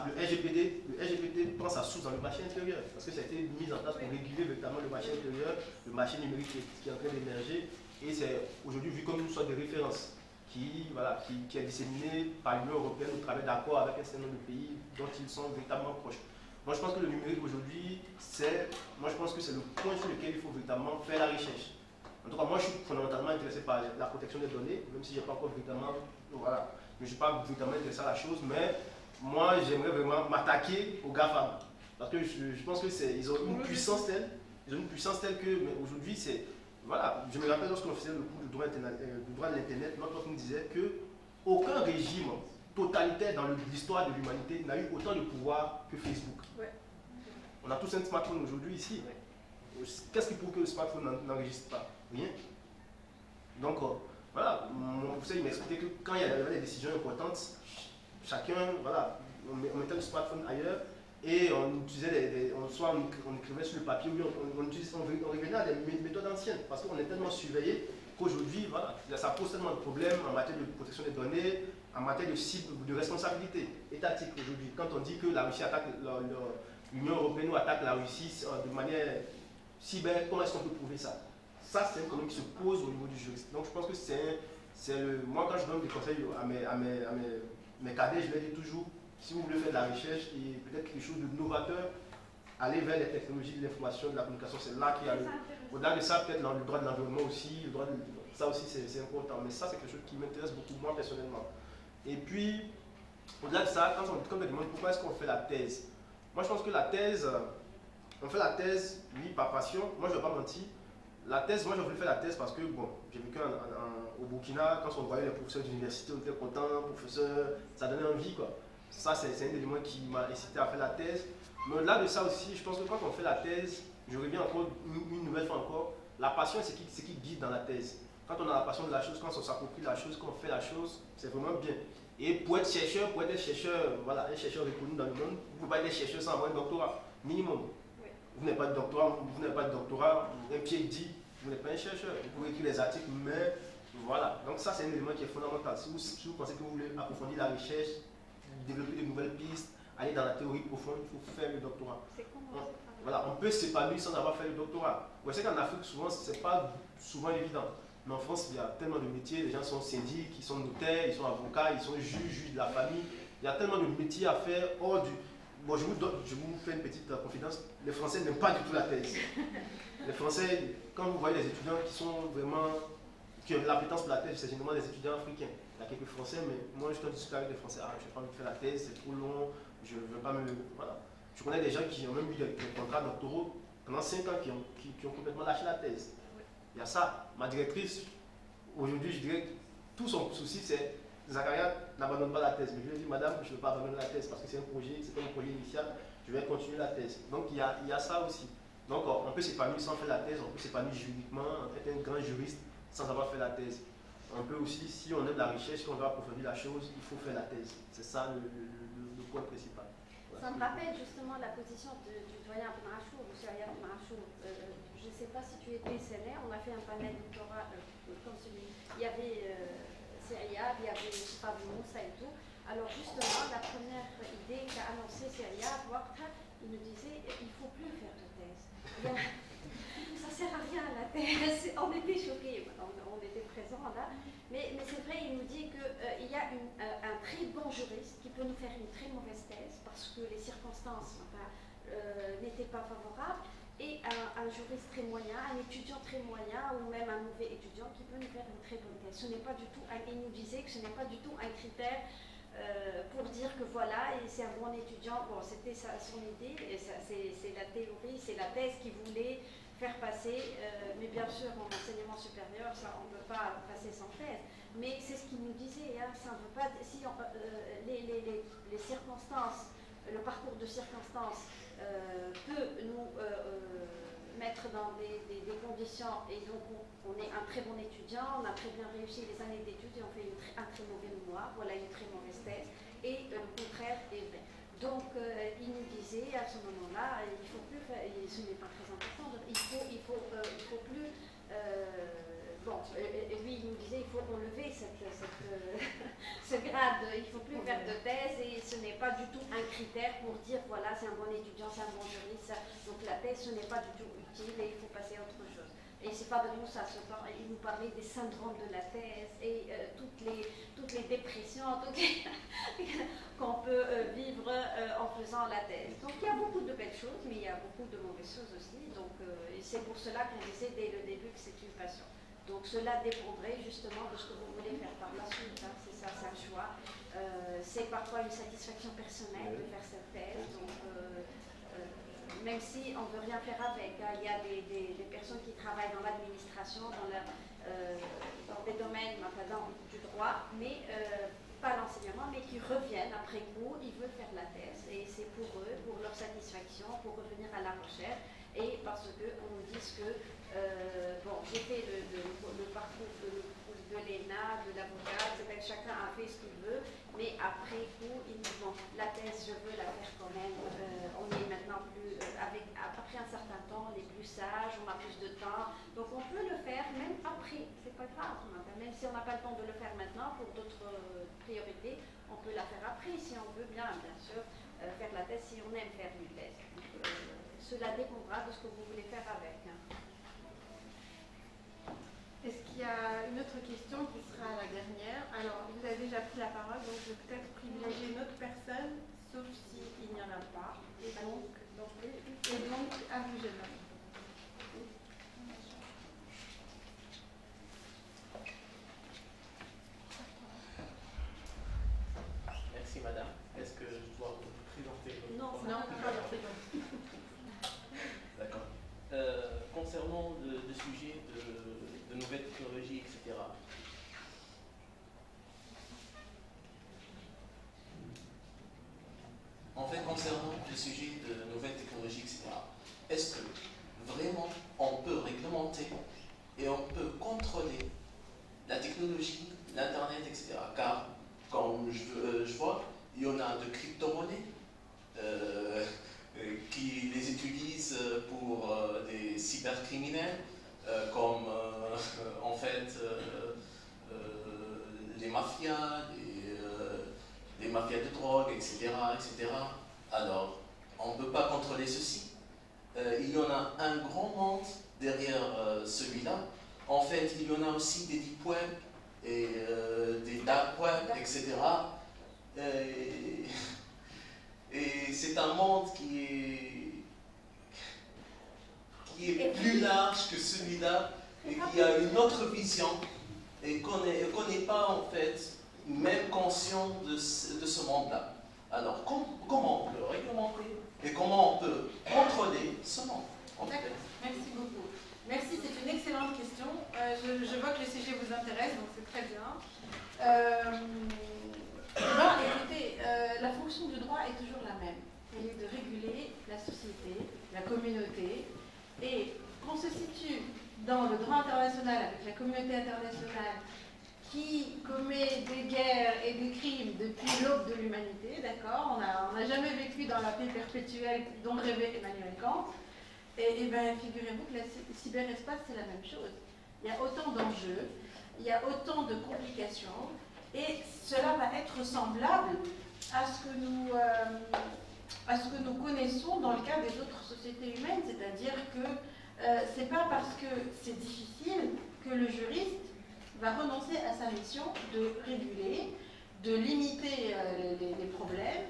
le RGPD prend sa source dans le marché intérieur. Parce que ça a été mis en place pour réguler véritablement le marché intérieur, le marché numérique qui est en train d'émerger. Et c'est aujourd'hui vu comme une sorte de référence qui est disséminée par l'Union européenne au travers d'accords avec un certain nombre de pays dont ils sont véritablement proches. Moi je pense que le numérique aujourd'hui, c'est le point sur lequel il faut véritablement faire la recherche. En tout cas, moi je suis fondamentalement intéressé par la protection des données, même si je n'ai pas encore véritablement, je ne suis pas véritablement intéressé à la chose, mais moi j'aimerais vraiment m'attaquer aux GAFAM. Parce que je pense qu'ils ont une puissance telle, que aujourd'hui c'est. Voilà, je me rappelle lorsqu'on faisait le cours du droit de l'Internet, notre prof nous disait qu'aucun régime totalitaire dans l'histoire de l'humanité n'a eu autant de pouvoir que Facebook. Ouais. On a tous un smartphone aujourd'hui ici. Ouais. Qu'est-ce qui prouve que le smartphone n'enregistre pas? Rien. Donc, voilà, mon professeur m'a expliqué que quand il y avait des décisions importantes, chacun, voilà, on mettait le smartphone ailleurs. Et on utilisait soit on écrivait sur le papier, ou on revenait à des méthodes anciennes, parce qu'on est tellement surveillé qu'aujourd'hui, voilà, ça pose tellement de problèmes en matière de protection des données, en matière de responsabilité étatique aujourd'hui. Quand on dit que la Russie attaque, l'Union européenne ou attaque la Russie de manière cyber, comment est-ce qu'on peut prouver ça? Ça, c'est un problème qui se pose au niveau du juriste. Donc je pense que moi quand je donne des conseils à mes cadets, je leur dis toujours, si vous voulez faire de la recherche et peut-être quelque chose de novateur, aller vers les technologies de l'information, de la communication, c'est là qu'il y a au-delà de ça, peut-être le droit de l'environnement aussi, ça aussi c'est important. Mais ça, c'est quelque chose qui m'intéresse beaucoup, moi personnellement. Et puis, au-delà de ça, quand on me demande pourquoi est-ce qu'on fait la thèse, moi je pense que la thèse, on fait la thèse, oui, par passion. Moi je ne vais pas mentir. La thèse, moi j'ai voulu faire la thèse parce que, bon, j'ai vécu au Burkina, quand on voyait les professeurs d'université, on était contents, professeurs, ça donnait envie, quoi. Ça, c'est un élément qui m'a incité à faire la thèse. Mais au-delà de ça aussi, je pense que quand on fait la thèse, je reviens encore une nouvelle fois encore, la passion, c'est ce qui guide dans la thèse. Quand on a la passion de la chose, quand on s'approprie la chose, quand on fait la chose, c'est vraiment bien. Et pour être chercheur, voilà, un chercheur reconnu dans le monde, vous ne pouvez pas être chercheur sans avoir un doctorat, minimum. Oui. Vous n'avez pas de doctorat, un pied dit, vous n'êtes pas un chercheur. Vous pouvez écrire des articles, mais voilà. Donc ça, c'est un élément qui est fondamental. Si vous pensez que vous voulez approfondir la recherche, développer de nouvelles pistes, aller dans la théorie profonde, il faut faire le doctorat. Voilà, on peut s'épanouir sans avoir fait le doctorat. Vous savez qu'en Afrique, souvent, ce n'est pas souvent évident. Mais en France, il y a tellement de métiers, les gens sont syndics, ils sont notaires, ils sont avocats, ils sont juges de la famille. Il y a tellement de métiers à faire hors du... Bon, je vous fais une petite confidence. Les Français n'aiment pas du tout la thèse. Les Français, quand vous voyez les étudiants qui sont vraiment... qui ont de l'appétence pour la thèse, c'est généralement des étudiants africains. Il y a quelques Français, mais moi je discute avec des Français. Je n'ai pas envie de faire la thèse, c'est trop long, je ne veux pas me... Voilà. Je connais des gens qui ont même eu des contrats doctoraux pendant 5 ans qui ont complètement lâché la thèse. Il y a ça. Ma directrice, aujourd'hui, je dirais que tout son souci, c'est Zakaria n'abandonne pas la thèse. Mais je lui ai dit, madame, je ne veux pas abandonner la thèse parce que c'est un projet, c'est un projet initial, je vais continuer la thèse. Donc il y a ça aussi. Donc on peut s'épanouir sans faire la thèse, on peut s'épanouir juridiquement, être un grand juriste sans avoir fait la thèse. On peut aussi, si on aime la recherche, si on veut approfondir la chose, il faut faire la thèse. C'est ça le point principal. Ça me rappelle justement la position du doyen Ibn Achour, M. Ayad Ibn Achour. Je ne sais pas si tu étais sénère, on a fait un panel doctorat comme celui. Il y avait Ayad, il y avait Fabio Moussa et tout. Alors justement, la première idée qu'a annoncé Ayad, il me disait il ne faut plus faire de thèse. Ça ne sert à rien la thèse. On était choqués, on était présents là. Mais c'est vrai, il nous dit qu'il y a un très bon juriste qui peut nous faire une très mauvaise thèse parce que les circonstances n'étaient pas favorables, et un juriste très moyen, un étudiant très moyen ou même un mauvais étudiant qui peut nous faire une très bonne thèse. Ce n'est pas du tout, il nous disait que ce n'est pas du tout un critère pour dire que voilà, c'est un bon étudiant. Bon, c'était son idée, et c'est la théorie, c'est la thèse qu'il voulait faire passer, mais bien sûr en enseignement supérieur, ça on ne peut pas passer sans thèse. Mais c'est ce qu'il nous disait, hein, ça ne veut pas, si les circonstances, le parcours de circonstances peut nous mettre être dans des conditions, et donc on est un très bon étudiant, on a très bien réussi les années d'études et on fait un très mauvais mémoire, voilà une très mauvaise thèse, et le contraire est vrai. Donc il nous disait à ce moment-là, il faut plus faire, et ce n'est pas très important, il faut plus... bon, et lui il nous disait il faut enlever ce grade, il ne faut plus faire de thèse et ce n'est pas du tout un critère pour dire voilà c'est un bon étudiant, c'est un bon juriste, donc la thèse ce n'est pas du tout utile et il faut passer à autre chose. Et c'est pas de nous ça, il nous parlait des syndromes de la thèse et toutes les dépressions qu'on peut vivre en faisant la thèse. Donc il y a beaucoup de belles choses, mais il y a beaucoup de mauvaises choses aussi. Donc et c'est pour cela qu'on disait dès le début que c'est une passion. Donc cela dépendrait justement de ce que vous voulez faire par la suite. Hein. C'est ça, c'est un choix. C'est parfois une satisfaction personnelle de faire cette thèse. Donc même si on ne veut rien faire avec, hein. Il y a des personnes qui travaillent dans l'administration, dans des domaines du droit, mais pas l'enseignement, mais qui reviennent après coup, ils veulent faire la thèse, et c'est pour eux, pour leur satisfaction, pour revenir à la recherche, et parce qu'on nous dit que, bon, j'ai fait le parcours de l'ENA, de l'avocat, chacun a fait ce qu'il veut, mais après coup, ils nous disent, la thèse, je veux la faire quand même, on est maintenant plus, après un certain temps, on est plus sage, on a plus de temps, donc on peut le faire même après, c'est pas grave, même si on n'a pas le temps de le faire maintenant pour d'autres priorités, on peut la faire après si on veut bien sûr, faire la thèse si on aime faire une thèse. Donc, cela dépendra de ce que vous voulez faire avec. Hein. Est-ce qu'il y a une autre question qui sera la dernière? Alors, vous avez déjà pris la parole, donc je vais peut-être privilégier une autre personne, sauf s'il n'y en a pas. Et donc à vous, jeune homme. Merci madame. Est-ce que je dois vous présenter? Non, pas présenter. D'accord. Concernant le sujet de nouvelles technologies, etc. En fait, concernant le sujet de nouvelles technologies, etc., est-ce que vraiment on peut réglementer et on peut contrôler la technologie, l'Internet, etc. Car, comme je vois, il y en a de crypto-monnaies qui les utilisent pour des cybercriminels, comme en fait les mafias, les mafias de drogue, etc., etc. Alors, on ne peut pas contrôler ceci. Il y en a un grand monde derrière celui-là. En fait, il y en a aussi des deep web et des dark web, etc. Et c'est un monde qui est plus large que celui-là et qui a une autre vision et qu'on n'est pas en fait même conscient de ce monde-là. Alors comment on peut réglementer et comment on peut contrôler ce monde? D'accord, merci beaucoup. Merci, c'est une excellente question. Je vois que le sujet vous intéresse, donc c'est très bien. Écoutez, la fonction du droit est toujours la même. Elle est de réguler la société, la communauté, et qu'on se situe dans le droit international avec la communauté internationale qui commet des guerres et des crimes depuis l'aube de l'humanité, d'accord? On n'a jamais vécu dans la paix perpétuelle dont rêvait Emmanuel Kant. Et bien, figurez-vous que le cyberespace, c'est la même chose. Il y a autant d'enjeux, il y a autant de complications, et cela va être semblable à ce que nous connaissons dans le cas des autres sociétés humaines, c'est-à-dire que c'est pas parce que c'est difficile que le juriste va renoncer à sa mission de réguler, de limiter les problèmes,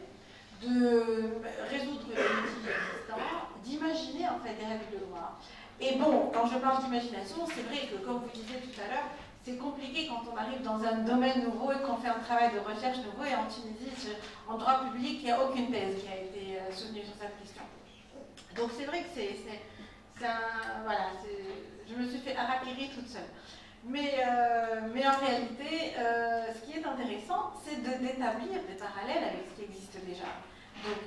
de résoudre les litiges existants, d'imaginer en fait des règles de droit. Et bon, quand je parle d'imagination, c'est vrai que comme vous disiez tout à l'heure, c'est compliqué quand on arrive dans un domaine nouveau et qu'on fait un travail de recherche nouveau. Et en Tunisie, en droit public, il n'y a aucune thèse qui a été soutenue sur cette question. Donc c'est vrai que voilà, je me suis fait harakiri toute seule. Mais en réalité, ce qui est intéressant, c'est d'établir des parallèles avec ce qui existe déjà. Donc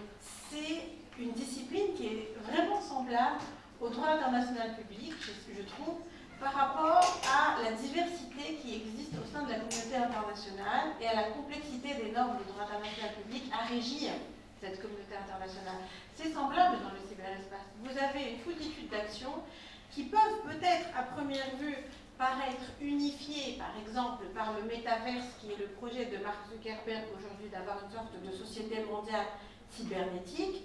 c'est une discipline qui est vraiment semblable au droit international public, je trouve, par rapport à la diversité qui existe au sein de la communauté internationale et à la complexité des normes du droit international public à régir cette communauté internationale. C'est semblable dans le cyberespace. Vous avez une foultitude d'actions qui peuvent peut-être à première vue paraître unifiées, par exemple par le métaverse qui est le projet de Mark Zuckerberg aujourd'hui d'avoir une sorte de société mondiale cybernétique,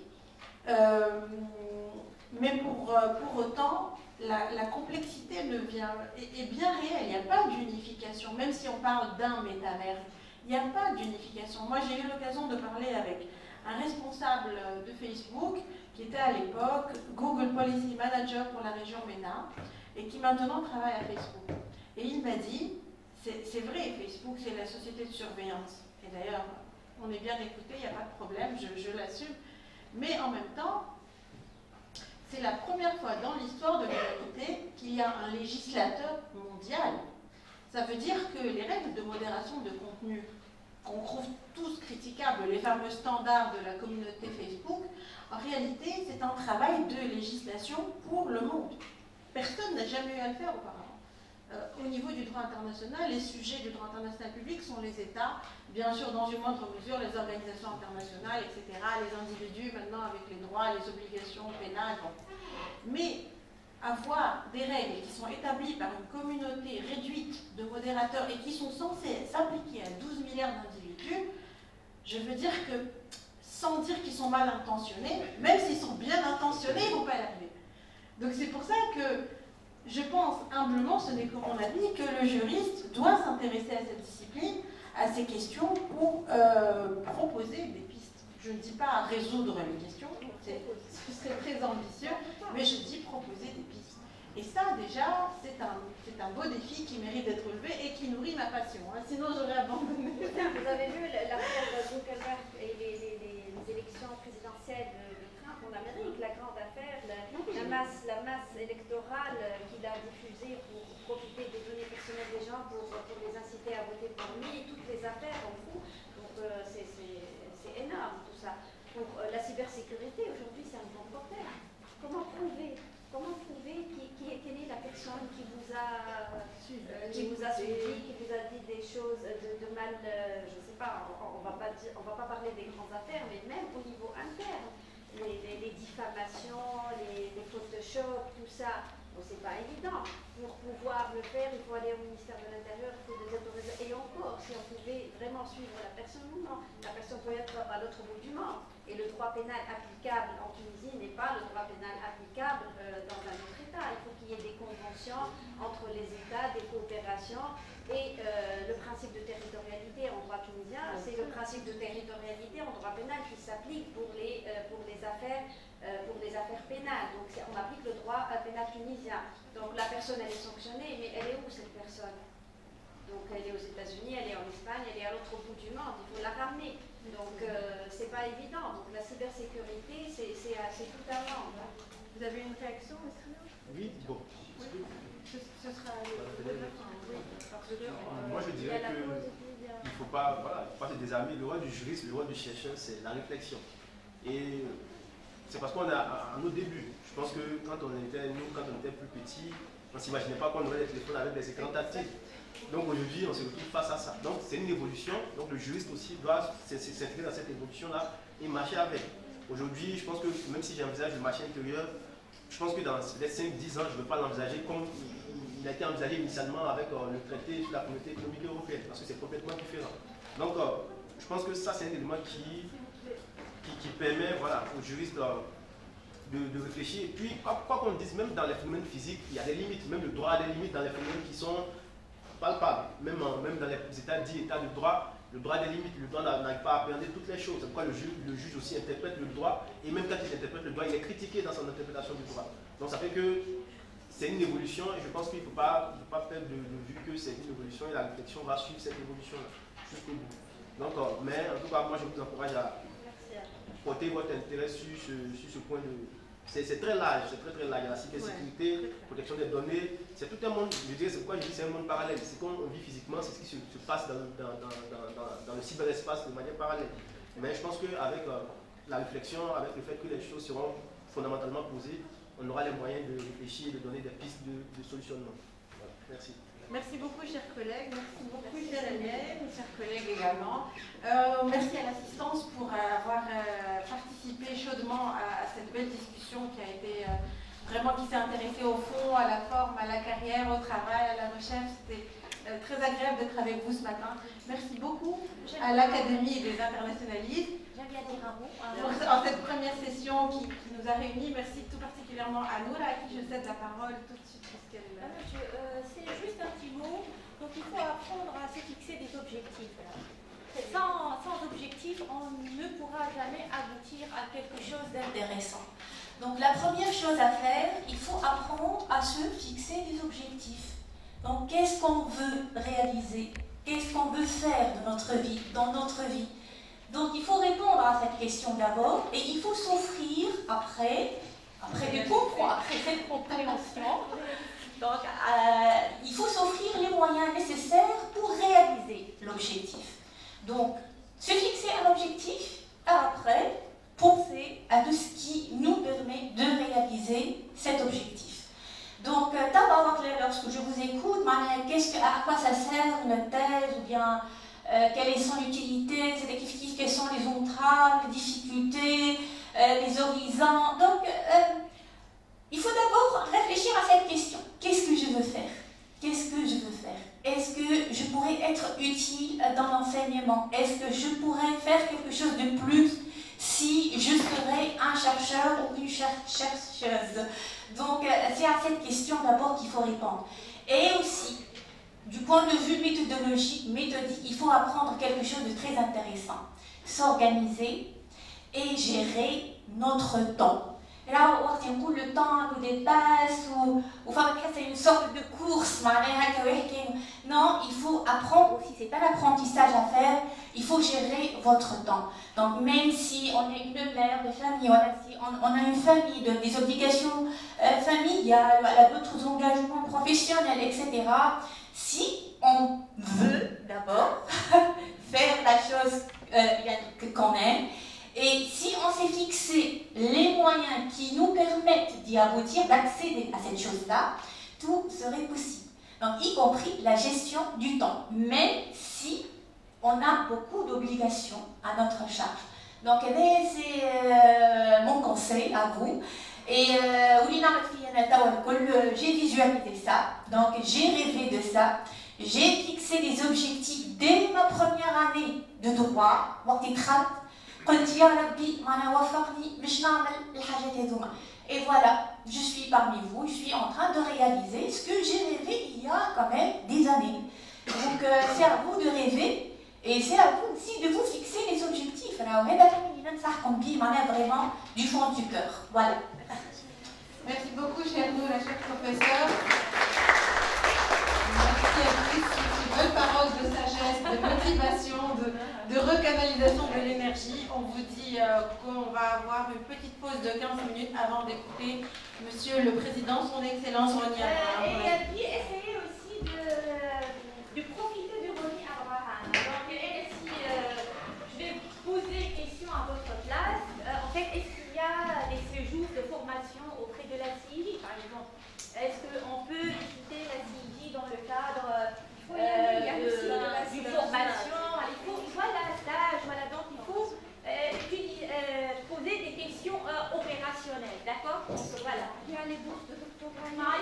mais pour autant la complexité est bien réelle. Il n'y a pas d'unification, même si on parle d'un métaverse, il n'y a pas d'unification. Moi j'ai eu l'occasion de parler avec un responsable de Facebook qui était à l'époque Google Policy Manager pour la région MENA et qui maintenant travaille à Facebook. Et il m'a dit, c'est vrai, Facebook c'est la société de surveillance. Et d'ailleurs, on est bien écouté, il n'y a pas de problème, je l'assume. Mais en même temps, c'est la première fois dans l'histoire de l'humanité qu'il y a un législateur mondial. Ça veut dire que les règles de modération de contenu qu'on trouve tous critiquables, les fameux standards de la communauté Facebook, en réalité, c'est un travail de législation pour le monde. Personne n'a jamais eu à le faire auparavant. Au niveau du droit international, les sujets du droit international public sont les États, bien sûr dans une moindre mesure les organisations internationales, etc., les individus maintenant avec les droits, les obligations pénales. Bon. Mais avoir des règles qui sont établies par une communauté réduite de modérateurs et qui sont censées s'appliquer à 12 milliards d'individus, je veux dire que, sans dire qu'ils sont mal intentionnés, même s'ils sont bien intentionnés, ils ne vont pas y arriver. Donc c'est pour ça que je pense humblement, ce n'est que mon avis, que le juriste doit s'intéresser à cette discipline, à ces questions pour proposer des pistes. Je ne dis pas résoudre les questions, ce serait très ambitieux, mais je dis proposer des pistes. Et ça, déjà, c'est un beau défi qui mérite d'être relevé et qui nourrit ma passion. Hein. Sinon, j'aurais abandonné. Vous avez vu l'affaire de Zuckerberg et les élections présidentielles de Trump en Amérique, la grande affaire, la masse électorale qu'il a diffusée pour profiter des données personnelles des gens pour les inciter à voter pour lui, toutes les affaires en fou. Donc, c'est énorme tout ça. Pour la cybersécurité, aujourd'hui, c'est un grand bordel. Comment prouver quelle est la personne qui vous a suivi, qui vous a dit des choses de mal, je ne sais pas, on va pas parler des grandes affaires, mais même au niveau interne, les diffamations, les Photoshop, tout ça, bon, c'est pas évident. Pour pouvoir le faire, il faut aller au ministère de l'Intérieur, il faut des autorisations. Et encore, si on pouvait vraiment suivre la personne ou non, la personne peut être à l'autre bout du monde. Et le droit pénal applicable en Tunisie n'est pas le droit pénal applicable dans un autre État. Il faut qu'il y ait des conventions entre les États, des coopérations. Et le principe de territorialité en droit tunisien, c'est le principe de territorialité en droit pénal qui s'applique pour les affaires pénales. Donc on applique le droit pénal tunisien. Donc la personne, elle est sanctionnée, mais elle est où cette personne? Donc elle est aux États-Unis, elle est en Espagne, elle est à l'autre bout du monde, il faut la ramener. Donc c'est pas évident. Donc la cybersécurité, c'est tout un monde. Hein. Vous avez une réaction, monsieur? Oui, bon. Oui. Ce sera moi je dirais qu'il ne faut pas se désarmer. Le rôle du juriste, le rôle du chercheur, c'est la réflexion. Et c'est parce qu'on est à nos débuts. Je pense que quand on était plus petits, on ne s'imaginait pas qu'on aurait des téléphones avec des écrans tactiles. Donc aujourd'hui, on se retrouve face à ça. Donc c'est une évolution. Donc le juriste aussi doit s'intégrer dans cette évolution-là et marcher avec. Aujourd'hui, je pense que même si j'envisage le marché intérieur, je pense que dans les 5-10 ans, je ne veux pas l'envisager comme il a été envisagé initialement avec le traité sur la communauté économique européenne, parce que c'est complètement différent. Donc je pense que ça, c'est un élément qui permet aux juristes de réfléchir. Et puis, quoi qu'on dise, même dans les phénomènes physiques, il y a des limites. Même le droit a des limites dans les phénomènes qui sont palpables. Même dans les états dits états de droit, le droit a des limites. Le droit n'arrive pas à appréhender toutes les choses. C'est pourquoi le juge aussi interprète le droit. Et même quand il interprète le droit, il est critiqué dans son interprétation du droit. Donc ça fait que c'est une évolution et je pense qu'il ne faut pas perdre de vue que c'est une évolution et la réflexion va suivre cette évolution-là jusqu'au bout. Donc, mais en tout cas, moi je vous encourage à porter votre intérêt sur ce point de... C'est très large, c'est très large. La cybersécurité, protection des données, c'est tout un monde, je dirais, c'est pourquoi je dis c'est un monde parallèle. C'est qu'on vit physiquement, c'est ce qui se passe dans le cyberespace de manière parallèle. Mais je pense qu'avec la réflexion, avec le fait que les choses seront fondamentalement posées, on on aura les moyens de réfléchir et de donner des pistes de solutionnement. Voilà. Merci. Merci beaucoup, chers collègues. Merci beaucoup, chers élèves, chers collègues également. Merci à l'assistance pour avoir participé chaudement à cette belle discussion qui a été vraiment, qui s'est intéressée au fond, à la forme, à la carrière, au travail, à la recherche. C'était très agréable d'être avec vous ce matin. Merci beaucoup à l'Académie des internationalistes. J'aime bien dire un mot. En cette première session qui nous a réunis. Merci tout particulièrement à Noura, à qui je cède la parole tout de suite. C'est juste un petit mot. Donc il faut apprendre à se fixer des objectifs. Sans objectif, on ne pourra jamais aboutir à quelque chose d'intéressant. Donc la première chose à faire, il faut apprendre à se fixer des objectifs. Donc qu'est-ce qu'on veut réaliser? Qu'est-ce qu'on veut faire de notre vie, dans notre vie? Donc il faut répondre à cette question d'abord et il faut s'offrir après cette compréhension. Donc, il faut s'offrir les moyens nécessaires pour réaliser l'objectif. Donc, se fixer un objectif, et après, penser à tout ce qui nous permet de réaliser cet objectif. Donc, d'abord, lorsque je vous écoute, à quoi ça sert une thèse, ou bien quelle est son utilité, quelles sont les entraves, les difficultés, les horizons. Donc, il faut d'abord réfléchir à cette question. Qu'est-ce que je veux faire? Qu'est-ce que je veux faire? Est-ce que je pourrais être utile dans l'enseignement? Est-ce que je pourrais faire quelque chose de plus si je serais un chercheur ou une chercheuse? Donc, c'est à cette question d'abord qu'il faut répondre. Et aussi, du point de vue méthodologique, il faut apprendre quelque chose de très intéressant. S'organiser et gérer notre temps. Là, le temps nous dépasse, ou c'est une sorte de course. Non, il faut apprendre aussi, c'est pas l'apprentissage à faire, il faut gérer votre temps. Donc, même si on est une mère de famille, on a une famille, des obligations familiales, d'autres engagements professionnels, etc., si on veut d'abord faire la chose qu'on aime, et si on s'est fixé les moyens qui nous permettent d'y aboutir, d'accéder à cette chose-là, tout serait possible. Donc, y compris la gestion du temps, même si on a beaucoup d'obligations à notre charge. Donc, c'est mon conseil à vous. Et j'ai visualisé ça, donc j'ai rêvé de ça. J'ai fixé des objectifs dès ma première année de droit. Et voilà, je suis parmi vous, je suis en train de réaliser ce que j'ai rêvé il y a quand même des années. Donc c'est à vous de rêver et c'est à vous aussi de vous fixer les objectifs. Alors, vraiment du fond du cœur. Voilà. Merci beaucoup, chère Noura, chère professeur. Merci à tous pour ces belles paroles de sagesse, de motivation, de recanalisation de l'énergie. On vous dit qu'on va avoir une petite pause de 15 minutes avant d'écouter Monsieur le Président, son Excellence Roni Abraham. Et puis essayez aussi de profiter de Roni Abraham. Donc, si je vais poser une question à votre place, en fait, est-ce qu'il y a des séjours de formation auprès de la CIJ, par exemple? Est-ce qu'on peut visiter la CIJ dans le cadre d'une formation? Voilà, stage, voilà, donc il faut poser des questions opérationnelles, d'accord? Voilà. Il y a les bourses de doctorat.